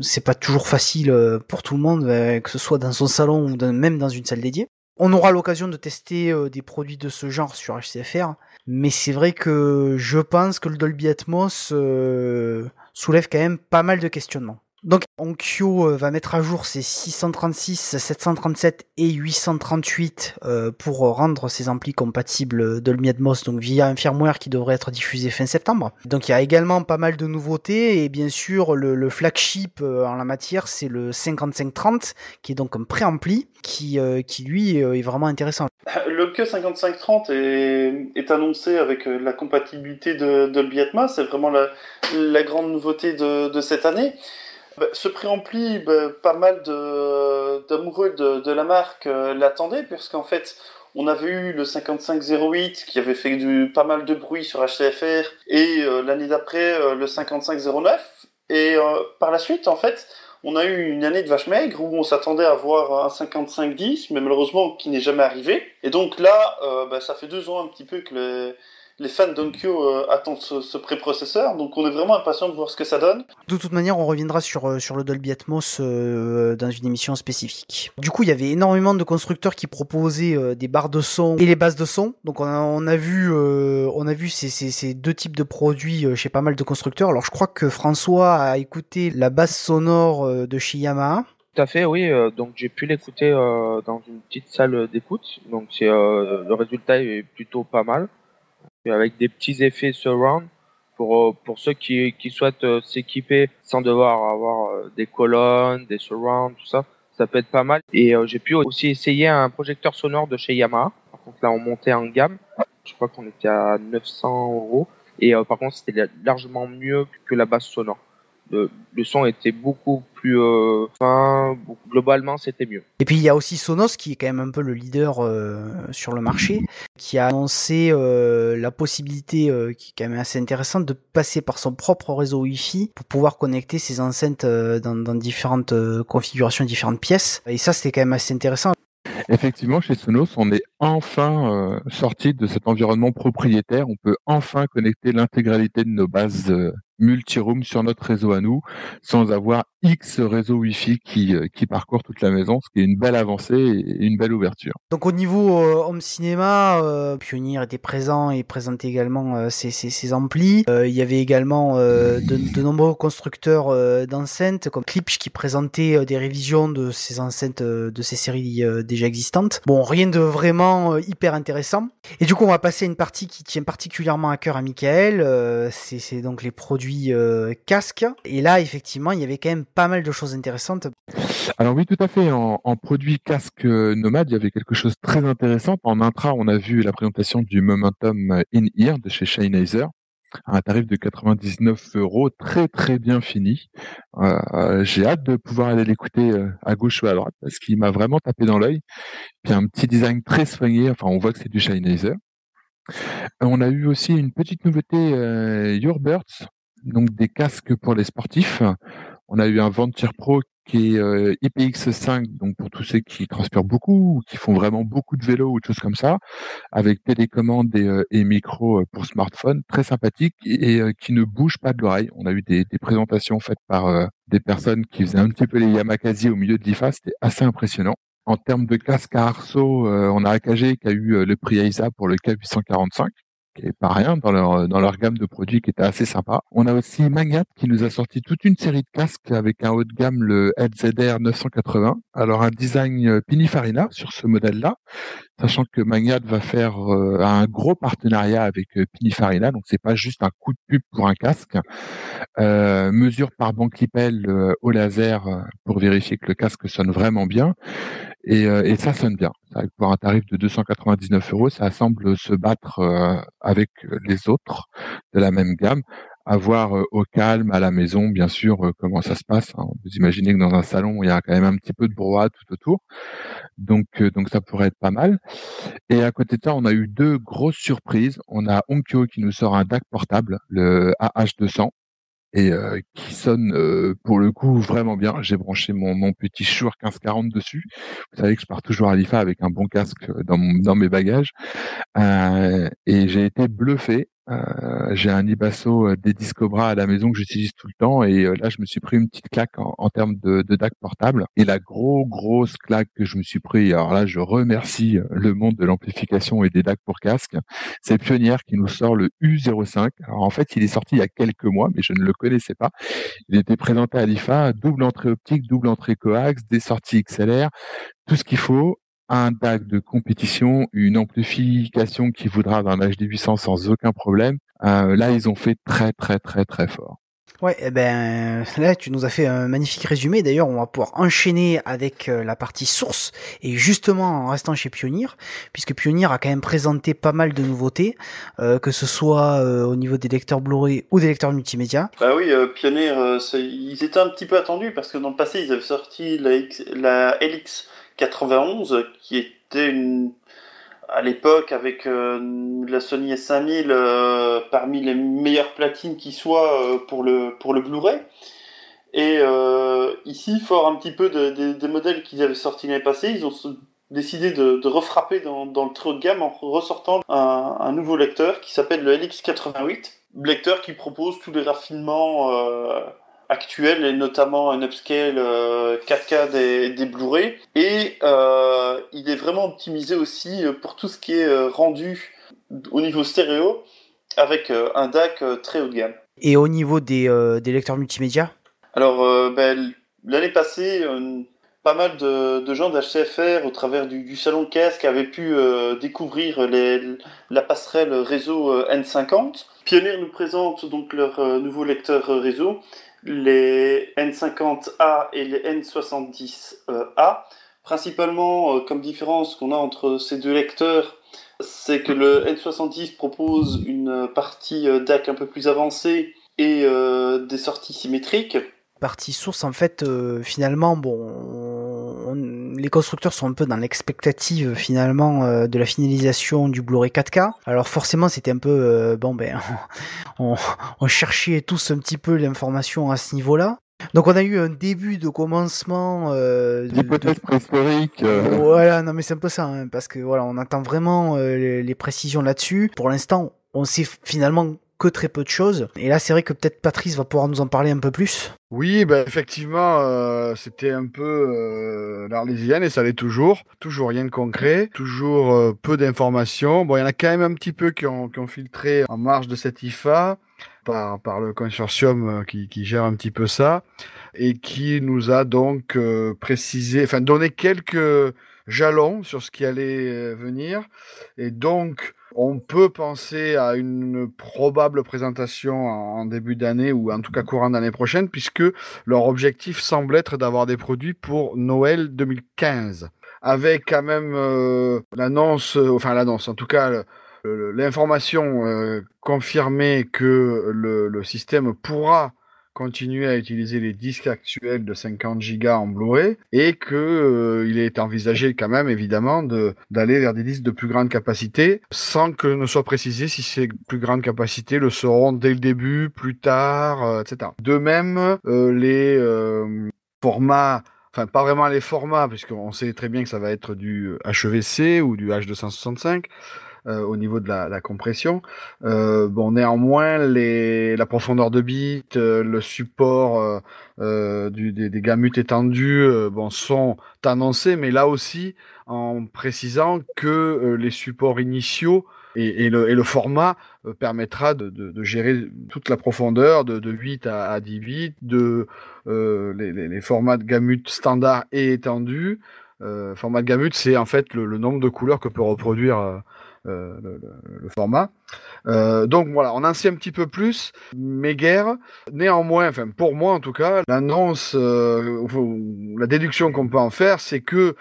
c'est pas toujours facile pour tout le monde, que ce soit dans son salon ou même dans une salle dédiée. On aura l'occasion de tester des produits de ce genre sur HCFR, mais c'est vrai que je pense que le Dolby Atmos soulève quand même pas mal de questionnements. Donc Onkyo va mettre à jour ses 636, 737 et 838 pour rendre ses amplis compatibles Dolby Atmos, donc via un firmware qui devrait être diffusé fin septembre. Donc il y a également pas mal de nouveautés, et bien sûr le flagship en la matière, c'est le 5530 qui est donc un préampli qui lui est vraiment intéressant. Le Onkyo 5530 est annoncé avec la compatibilité de Dolby Atmos, c'est vraiment la grande nouveauté de cette année. Ce préampli, pas mal d'amoureux de la marque l'attendaient, puisqu'en fait, on avait eu le 5508 qui avait fait pas mal de bruit sur HCFR, et l'année d'après, le 5509. Et par la suite, en fait, on a eu une année de vache maigre où on s'attendait à voir un 5510, mais malheureusement qui n'est jamais arrivé. Et donc là, ça fait 2 ans un petit peu que les fans d'Onkyo attendent ce préprocesseur, donc on est vraiment impatient de voir ce que ça donne. De toute manière, on reviendra sur le Dolby Atmos dans une émission spécifique. Du coup, il y avait énormément de constructeurs qui proposaient des barres de son et les bases de son. Donc on a vu ces deux types de produits chez pas mal de constructeurs. Alors je crois que François a écouté la base sonore de chez Yamaha. Tout à fait, oui. Donc j'ai pu l'écouter dans une petite salle d'écoute. Donc le résultat est plutôt pas mal, avec des petits effets surround pour ceux qui souhaitent s'équiper sans devoir avoir des colonnes, des surrounds, tout ça. Ça peut être pas mal. Et j'ai pu aussi essayer un projecteur sonore de chez Yamaha. Par contre, là, on montait en gamme. Je crois qu'on était à 900 €. Et par contre, c'était largement mieux que la base sonore. Le son était beaucoup plus fin. Globalement, c'était mieux. Et puis il y a aussi Sonos qui est quand même un peu le leader sur le marché, qui a annoncé la possibilité qui est quand même assez intéressante de passer par son propre réseau Wi-Fi pour pouvoir connecter ses enceintes dans différentes configurations, différentes pièces. Et ça, c'était quand même assez intéressant. Effectivement, chez Sonos, on est enfin sorti de cet environnement propriétaire. On peut enfin connecter l'intégralité de nos bases multi-room sur notre réseau à nous, sans avoir X réseaux Wi-Fi qui parcourent toute la maison, ce qui est une belle avancée et une belle ouverture. Donc au niveau home cinéma, Pioneer était présent et présentait également ses amplis. Il y avait également de nombreux constructeurs d'enceintes comme Klipsch qui présentait des révisions de ces enceintes de ces séries déjà existantes. Bon, rien de vraiment hyper intéressant. Et du coup, on va passer à une partie qui tient particulièrement à cœur à Michael. C'est donc les produits casques. Et là, effectivement, il y avait quand même pas mal de choses intéressantes. Alors oui, tout à fait. En produit casque nomade, il y avait quelque chose de très intéressant. En intra, on a vu la présentation du Momentum In-Ear de chez Sennheiser, à un tarif de 99 €, très très bien fini. J'ai hâte de pouvoir aller l'écouter à gauche ou à droite, parce qu'il m'a vraiment tapé dans l'œil. Puis un petit design très soigné, enfin on voit que c'est du Sennheiser. On a eu aussi une petite nouveauté Yourbirds, donc des casques pour les sportifs. On a eu un Venture Pro qui est IPX5, donc pour tous ceux qui transpirent beaucoup ou qui font vraiment beaucoup de vélo ou de choses comme ça, avec télécommande et micro pour smartphone, très sympathique et qui ne bouge pas de l'oreille. On a eu des présentations faites par des personnes qui faisaient un petit peu les Yamakasi au milieu de l'IFA, c'était assez impressionnant. En termes de casque à arceau, on a AKG qui a eu le prix AISA pour le K845, qui est pas rien dans leur gamme de produits qui était assez sympa. On a aussi Magnat qui nous a sorti toute une série de casques avec un haut de gamme, le LZR 980. Alors un design Pininfarina sur ce modèle-là, sachant que Magnat va faire un gros partenariat avec Pininfarina, donc c'est pas juste un coup de pub pour un casque. Mesure par banque Lippel au laser pour vérifier que le casque sonne vraiment bien. Et ça sonne bien. Pour un tarif de 299 €, ça semble se battre avec les autres de la même gamme. À voir au calme, à la maison, bien sûr, comment ça se passe, hein. Vous imaginez que dans un salon, il y a quand même un petit peu de brouhaha tout autour. Donc ça pourrait être pas mal. Et à côté de ça, on a eu 2 grosses surprises. On a Onkyo qui nous sort un DAC portable, le AH200, et qui sonne, pour le coup vraiment bien. J'ai branché mon petit Shure 1540 dessus. Vous savez que je pars toujours à l'IFA avec un bon casque dans mes bagages, et j'ai été bluffé. J'ai un Ibasso des Discobra à la maison que j'utilise tout le temps, et là je me suis pris une petite claque en termes de DAC portable. Et la grosse claque que je me suis pris, alors là je remercie le monde de l'amplification et des DAC pour casque, c'est Pioneer qui nous sort le U05. Alors en fait il est sorti il y a quelques mois, mais je ne le connaissais pas. Il était présenté à l'IFA, double entrée optique, double entrée coax, des sorties XLR, tout ce qu'il faut. Un DAC de compétition, une amplification qui voudra d'un HD 800 sans aucun problème. Là, ils ont fait très fort. Ouais, eh ben là tu nous as fait un magnifique résumé. D'ailleurs, on va pouvoir enchaîner avec la partie source, et justement en restant chez Pioneer, puisque Pioneer a quand même présenté pas mal de nouveautés, que ce soit au niveau des lecteurs Blu-ray ou des lecteurs multimédia. Bah oui, Pioneer, ils étaient un petit peu attendus parce que dans le passé ils avaient sorti la LX 91 qui était à l'époque avec la Sony S5000 parmi les meilleures platines qui soient pour le Blu-ray. Et ici, fort un petit peu des modèles qu'ils avaient sortis l'année passée, ils ont décidé de refrapper dans le très haut de gamme en ressortant un nouveau lecteur qui s'appelle le LX88. Lecteur qui propose tous les raffinements actuels, et notamment un upscale 4K des Blu-ray. Et il est vraiment optimisé aussi pour tout ce qui est rendu au niveau stéréo, avec un DAC très haut de gamme. Et au niveau des lecteurs multimédia? Alors, l'année passée, pas mal de gens d'HCFR, au travers du salon de casque, avaient pu découvrir la passerelle réseau N50. Pioneer nous présente donc leur nouveau lecteur réseau, les N50A et les N70A. Principalement, comme différence qu'on a entre ces deux lecteurs, c'est que le N70 propose une partie DAC un peu plus avancée et des sorties symétriques. Partie source, en fait, finalement, les constructeurs sont un peu dans l'expectative finalement de la finalisation du Blu-ray 4K. Alors forcément, c'était un peu on cherchait tous un petit peu l'information à ce niveau-là. Donc on a eu un début de commencement d'hypothèse préhistorique. Voilà, non mais c'est un peu ça, hein, parce que voilà, on attend vraiment les précisions là-dessus. Pour l'instant, on sait finalement que très peu de choses. Et là, c'est vrai que peut-être Patrice va pouvoir nous en parler un peu plus. Oui, effectivement, c'était un peu l'Arlésienne, et ça l'est toujours. Toujours rien de concret, toujours peu d'informations. Bon, il y en a quand même un petit peu qui ont filtré en marge de cette IFA par le consortium qui gère un petit peu ça, et qui nous a donc donné quelques jalons sur ce qui allait venir. Et donc, on peut penser à une probable présentation en début d'année, ou en tout cas courant d'année prochaine, puisque leur objectif semble être d'avoir des produits pour Noël 2015. Avec quand même l'annonce, en tout cas l'information confirmée que le système pourra continuer à utiliser les disques actuels de 50 Go en Blu-ray, et que il est envisagé quand même évidemment d'aller vers des disques de plus grande capacité, sans que ne soit précisé si ces plus grandes capacités le seront dès le début, plus tard, etc. De même, les formats, enfin pas vraiment les formats, puisqu'on sait très bien que ça va être du HEVC ou du H265, au niveau de la compression. Néanmoins, la profondeur de bit, le support des gamutes étendues sont annoncés, mais là aussi en précisant que les supports initiaux et le format permettra de gérer toute la profondeur de 8 à 10 bits, les formats de gamut standard et étendus. Format de gamut, c'est en fait le nombre de couleurs que peut reproduire le format. Donc voilà, on en sait un petit peu plus, mais guère. Néanmoins, enfin pour moi en tout cas, l'annonce, la déduction qu'on peut en faire, c'est que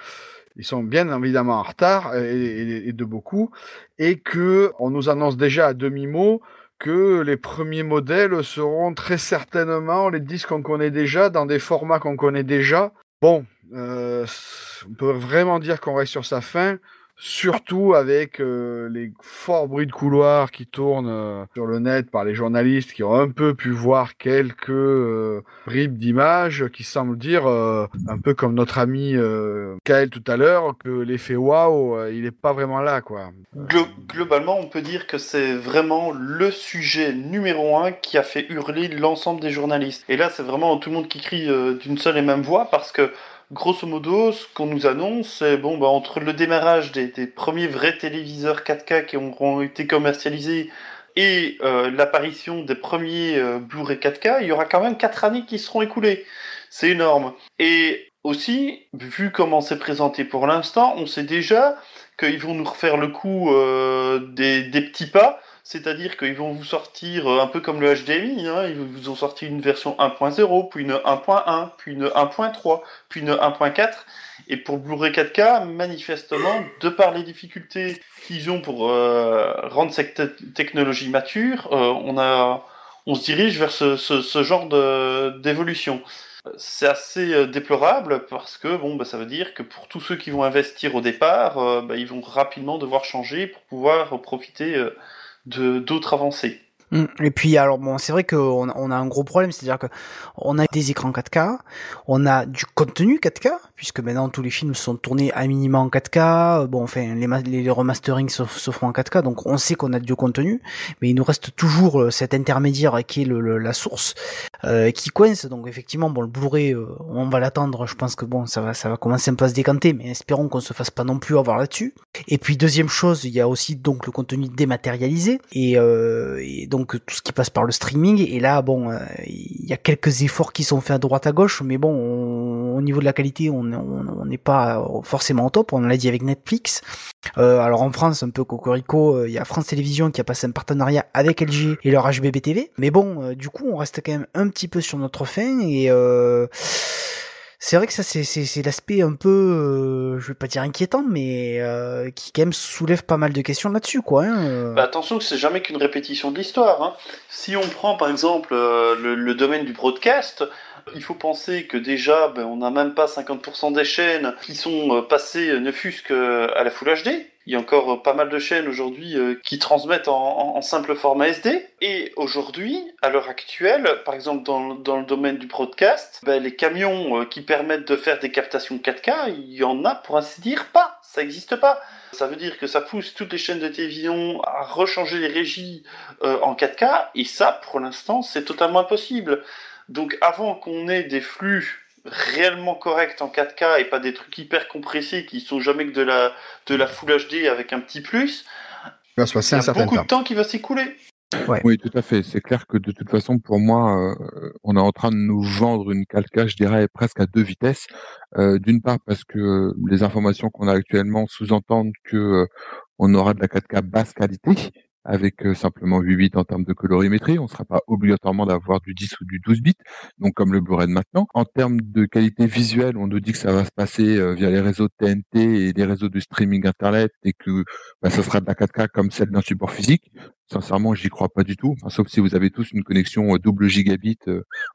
ils sont bien évidemment en retard et de beaucoup, et que on nous annonce déjà à demi-mot que les premiers modèles seront très certainement les disques qu'on connaît déjà, dans des formats qu'on connaît déjà. Bon, on peut vraiment dire qu'on reste sur sa fin, surtout avec les forts bruits de couloir qui tournent sur le net par les journalistes qui ont un peu pu voir quelques bribes d'images qui semblent dire, un peu comme notre ami Kael tout à l'heure, que l'effet waouh, il est pas vraiment là, quoi. Globalement, on peut dire que c'est vraiment le sujet numéro 1 qui a fait hurler l'ensemble des journalistes. Et là, c'est vraiment tout le monde qui crie d'une seule et même voix, parce que grosso modo, ce qu'on nous annonce, c'est entre le démarrage des premiers vrais téléviseurs 4K qui auront été commercialisés et l'apparition des premiers Blu-ray 4K, il y aura quand même 4 années qui seront écoulées. C'est énorme. Et aussi, vu comment c'est présenté pour l'instant, on sait déjà qu'ils vont nous refaire le coup des petits pas, c'est-à-dire qu'ils vont vous sortir un peu comme le HDMI, hein, ils vous ont sorti une version 1.0, puis une 1.1, puis une 1.3, puis une 1.4, et pour le Blu-ray 4K, manifestement, de par les difficultés qu'ils ont pour rendre cette technologie mature, on se dirige vers ce genre d'évolution. C'est assez déplorable parce que ça veut dire que pour tous ceux qui vont investir au départ, ils vont rapidement devoir changer pour pouvoir profiter d'autres avancées. Et puis alors bon, c'est vrai qu'on a un gros problème, c'est-à-dire que on a des écrans 4K, on a du contenu 4K, puisque maintenant tous les films sont tournés à minima en 4K, bon enfin les remasterings se feront en 4K, donc on sait qu'on a du contenu, mais il nous reste toujours cet intermédiaire qui est la source, qui coince. Donc effectivement, bon, le Blu-ray, on va l'attendre, je pense que bon, ça va commencer un peu à se décanter, mais espérons qu'on se fasse pas non plus avoir là-dessus. Et puis deuxième chose, il y a aussi donc le contenu dématérialisé, et donc tout ce qui passe par le streaming. Et là, bon, il y a quelques efforts qui sont faits à droite à gauche, mais bon, au niveau de la qualité, on n'est pas forcément au top. On l'a dit avec Netflix. Alors en France, un peu cocorico, il y a France Télévisions qui a passé un partenariat avec LG et leur HBB TV. Mais bon, du coup, on reste quand même un petit peu sur notre fin, et c'est vrai que ça c'est l'aspect un peu, je vais pas dire inquiétant, mais qui quand même soulève pas mal de questions là-dessus, quoi. Attention que c'est jamais qu'une répétition de l'histoire. Hein. Si on prend par exemple le domaine du broadcast, il faut penser que déjà on n'a même pas 50% des chaînes qui sont passées ne fût-ce qu'à la Full HD. Il y a encore pas mal de chaînes aujourd'hui qui transmettent en simple format SD. Et aujourd'hui, à l'heure actuelle, par exemple dans le domaine du broadcast, les camions qui permettent de faire des captations 4K, il y en a pour ainsi dire pas. Ça n'existe pas. Ça veut dire que ça pousse toutes les chaînes de télévision à rechanger les régies en 4K. Et ça, pour l'instant, c'est totalement impossible. Donc avant qu'on ait des flux réellement corrects en 4K et pas des trucs hyper compressés qui sont jamais que de la Full HD avec un petit plus, il va se passer y a beaucoup de temps qui va s'écouler. Ouais. Oui, tout à fait. C'est clair que de toute façon, pour moi, on est en train de nous vendre une 4K, je dirais, presque à 2 vitesses. D'une part, parce que les informations qu'on a actuellement sous-entendent que on aura de la 4K basse qualité, avec simplement 8 bits en termes de colorimétrie. On ne sera pas obligatoirement d'avoir du 10 ou du 12 bits, donc comme le Blu-ray de maintenant. En termes de qualité visuelle, on nous dit que ça va se passer via les réseaux de TNT et les réseaux de streaming Internet, et que ça sera de la 4K comme celle d'un support physique. Sincèrement, j'y crois pas du tout. Enfin, sauf si vous avez tous une connexion double gigabit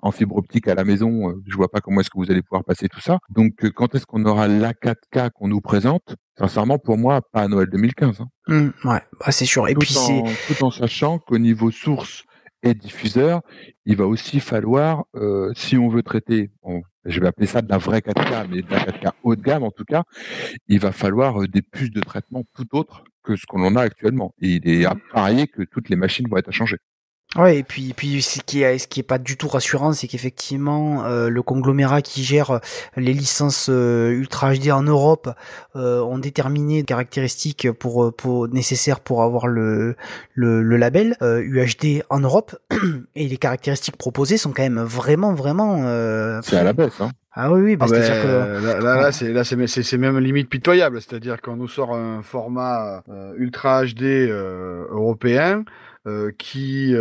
en fibre optique à la maison, je vois pas comment est-ce que vous allez pouvoir passer tout ça. Donc, quand est-ce qu'on aura la 4K qu'on nous présente? Sincèrement, pour moi, pas à Noël 2015. Hein. Ouais, c'est sûr. Et tout en sachant qu'au niveau source et diffuseur, il va aussi falloir, si on veut traiter, je vais appeler ça de la vraie 4K, mais de la 4K haut de gamme en tout cas, il va falloir des puces de traitement tout autres que ce qu'on en a actuellement. Et il est à parier que toutes les machines vont être à changer. Ouais, et puis ce qui est pas du tout rassurant, c'est qu'effectivement le conglomérat qui gère les licences Ultra HD en Europe ont déterminé des caractéristiques pour nécessaires pour avoir le label UHD en Europe, et les caractéristiques proposées sont quand même vraiment c'est à la baisse, hein. Ah oui, c'est-à-dire que là c'est même limite pitoyable, c'est-à-dire qu'on nous sort un format Ultra HD européen qui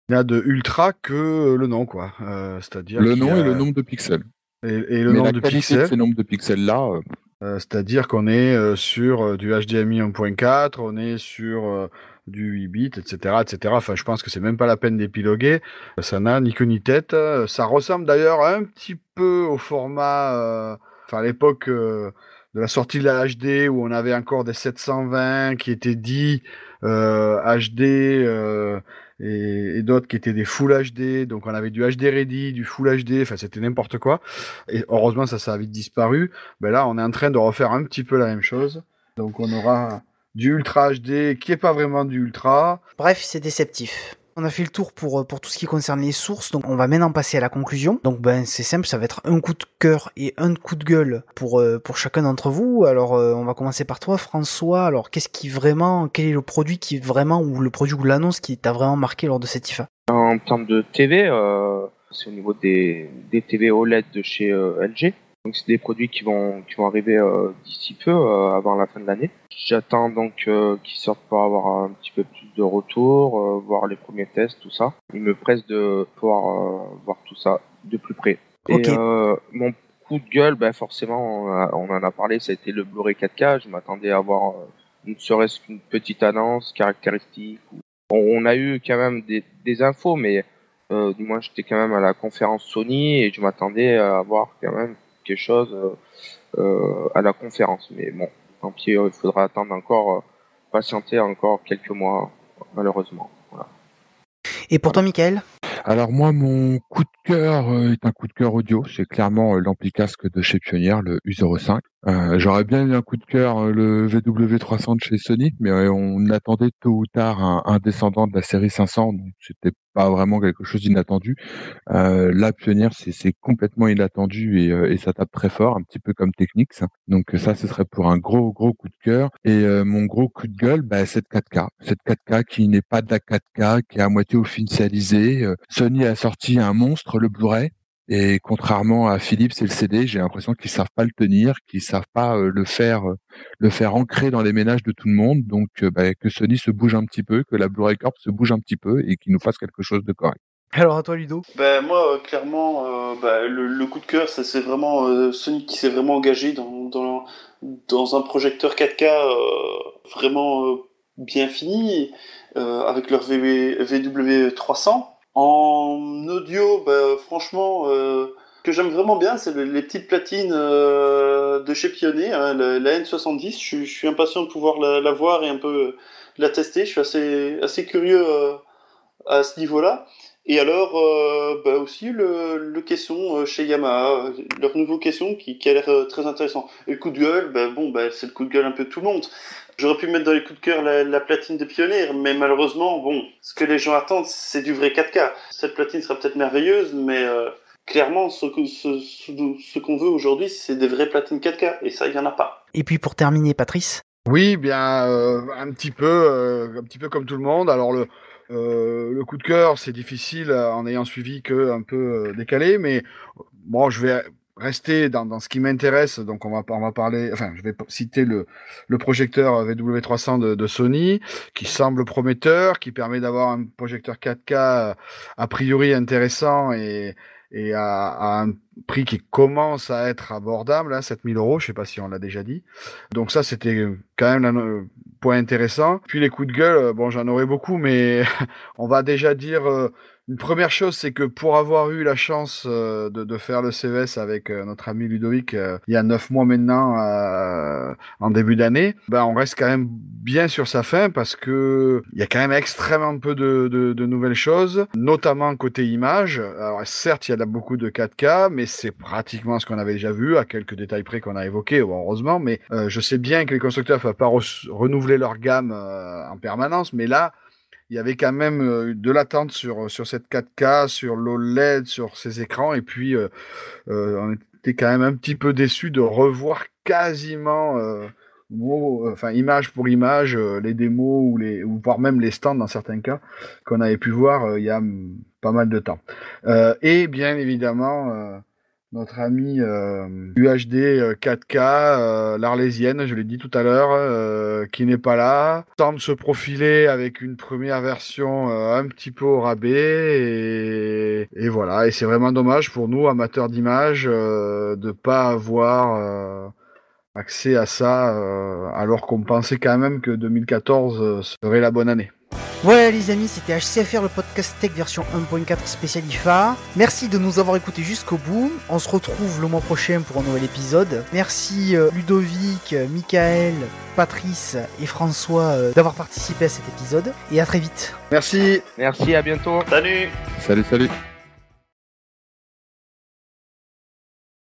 n'a de ultra que le nom, quoi. C'est-à-dire le nom et le nombre de pixels. Et le Mais nombre la de qualité de pixels, ces nombres de pixels-là, c'est-à-dire qu'on est sur du HDMI 1.4, on est sur du 8 bits, etc., etc. Enfin, je pense que c'est même pas la peine d'épiloguer. Ça n'a ni queue ni tête. Ça ressemble d'ailleurs un petit peu au format, enfin à l'époque de la sortie de la HD où on avait encore des 720 qui étaient dits HD et d'autres qui étaient des Full HD. Donc on avait du HD Ready, du Full HD. Enfin, c'était n'importe quoi. Et heureusement, ça a vite disparu. Ben là, on est en train de refaire un petit peu la même chose. Donc on aura du Ultra HD qui est pas vraiment du Ultra. Bref, c'est déceptif. On a fait le tour pour tout ce qui concerne les sources, donc on va maintenant passer à la conclusion. Donc c'est simple, ça va être un coup de cœur et un coup de gueule pour chacun d'entre vous. Alors on va commencer par toi François. Alors quel est le produit qui vraiment, ou le produit ou l'annonce qui t'a vraiment marqué lors de cette IFA? En termes de TV, c'est au niveau des TV OLED de chez LG. Donc c'est des produits qui vont arriver d'ici peu, avant la fin de l'année. J'attends donc qu'ils sortent pour avoir un petit peu plus de retour, voir les premiers tests, tout ça. Il me presse de pouvoir voir tout ça de plus près. Ok. Et mon coup de gueule, forcément, on en a parlé, ça a été le Blu-ray 4K. Je m'attendais à avoir ne serait-ce qu'une petite annonce caractéristique. On a eu quand même des infos, mais du moins j'étais quand même à la conférence Sony et je m'attendais à avoir quand même quelque chose à la conférence. Mais bon, tant pis, il faudra attendre encore, patienter encore quelques mois, malheureusement. Voilà. Et pour toi, Michael? Alors moi, mon coup de cœur est un coup de cœur audio. C'est clairement l'ampli casque de chez Pioneer, le U05. J'aurais bien eu un coup de cœur le VW300 de chez Sony, mais on attendait tôt ou tard un descendant de la série 500, donc c'était pas vraiment quelque chose d'inattendu. Là, Pioneer, c'est complètement inattendu et ça tape très fort, un petit peu comme Technics. Donc ça, ce serait pour un gros coup de cœur. Et mon gros coup de gueule, cette 4K. Cette 4K qui n'est pas de la 4K, qui est à moitié officialisée. Sony a sorti un monstre, le Blu-ray. Et contrairement à Philips et le CD, j'ai l'impression qu'ils savent pas le tenir, qu'ils savent pas le faire ancrer dans les ménages de tout le monde. Donc que Sony se bouge un petit peu, que la Blu-ray Corp se bouge un petit peu et qu'il nous fasse quelque chose de correct. Alors à toi Ludo. Moi, clairement, le coup de cœur, c'est vraiment Sony qui s'est vraiment engagé dans un projecteur 4K vraiment bien fini, avec leur VW300. En audio, franchement, ce que j'aime vraiment bien, c'est les petites platines de chez Pioneer, hein, la N70. Je suis impatient de pouvoir la voir et un peu la tester. Je suis assez curieux à ce niveau-là. Et alors, aussi le caisson chez Yamaha, leur nouveau caisson qui a l'air très intéressant. Et le coup de gueule, c'est le coup de gueule un peu de tout le monde. J'aurais pu mettre dans les coups de cœur la platine de Pioneer, mais malheureusement, ce que les gens attendent, c'est du vrai 4K. Cette platine sera peut-être merveilleuse, mais clairement, ce qu'on veut aujourd'hui, c'est des vraies platines 4K, et ça, il n'y en a pas. Et puis pour terminer, Patrice? Oui, un petit peu comme tout le monde. Alors le coup de cœur, c'est difficile en ayant suivi que un peu décalé, mais bon, je vais rester dans ce qui m'intéresse. Donc on va parler, enfin, je vais citer le projecteur VW300 de Sony, qui semble prometteur, qui permet d'avoir un projecteur 4K a priori intéressant et à un prix qui commence à être abordable, hein, 7 000 €, je sais pas si on l'a déjà dit. Donc ça, c'était quand même un point intéressant. Puis les coups de gueule, j'en aurais beaucoup, mais on va déjà dire une première chose, c'est que pour avoir eu la chance de faire le CES avec notre ami Ludovic il y a 9 mois maintenant, en début d'année, on reste quand même bien sur sa faim parce que il y a quand même extrêmement peu de nouvelles choses, notamment côté image. Alors certes, il y a beaucoup de 4K, mais c'est pratiquement ce qu'on avait déjà vu, à quelques détails près qu'on a évoqués, heureusement. Mais je sais bien que les constructeurs ne peuvent pas renouveler leur gamme en permanence, mais là, il y avait quand même de l'attente sur cette 4K, sur l'OLED, sur ces écrans, et puis on était quand même un petit peu déçus de revoir quasiment image pour image les démos ou voire même les stands dans certains cas qu'on avait pu voir il y a pas mal de temps. Et bien évidemment, notre ami UHD 4K, l'Arlésienne, je l'ai dit tout à l'heure, qui n'est pas là, semble se profiler avec une première version un petit peu au rabais, et voilà, et c'est vraiment dommage pour nous, amateurs d'images, de pas avoir accès à ça, alors qu'on pensait quand même que 2014 serait la bonne année. Voilà les amis, c'était HCFR, le podcast tech version 1.4 spécial IFA. Merci de nous avoir écoutés jusqu'au bout. On se retrouve le mois prochain pour un nouvel épisode. Merci Ludovic, Michael, Patrice et François d'avoir participé à cet épisode. Et à très vite. Merci. Merci, à bientôt. Salut. Salut.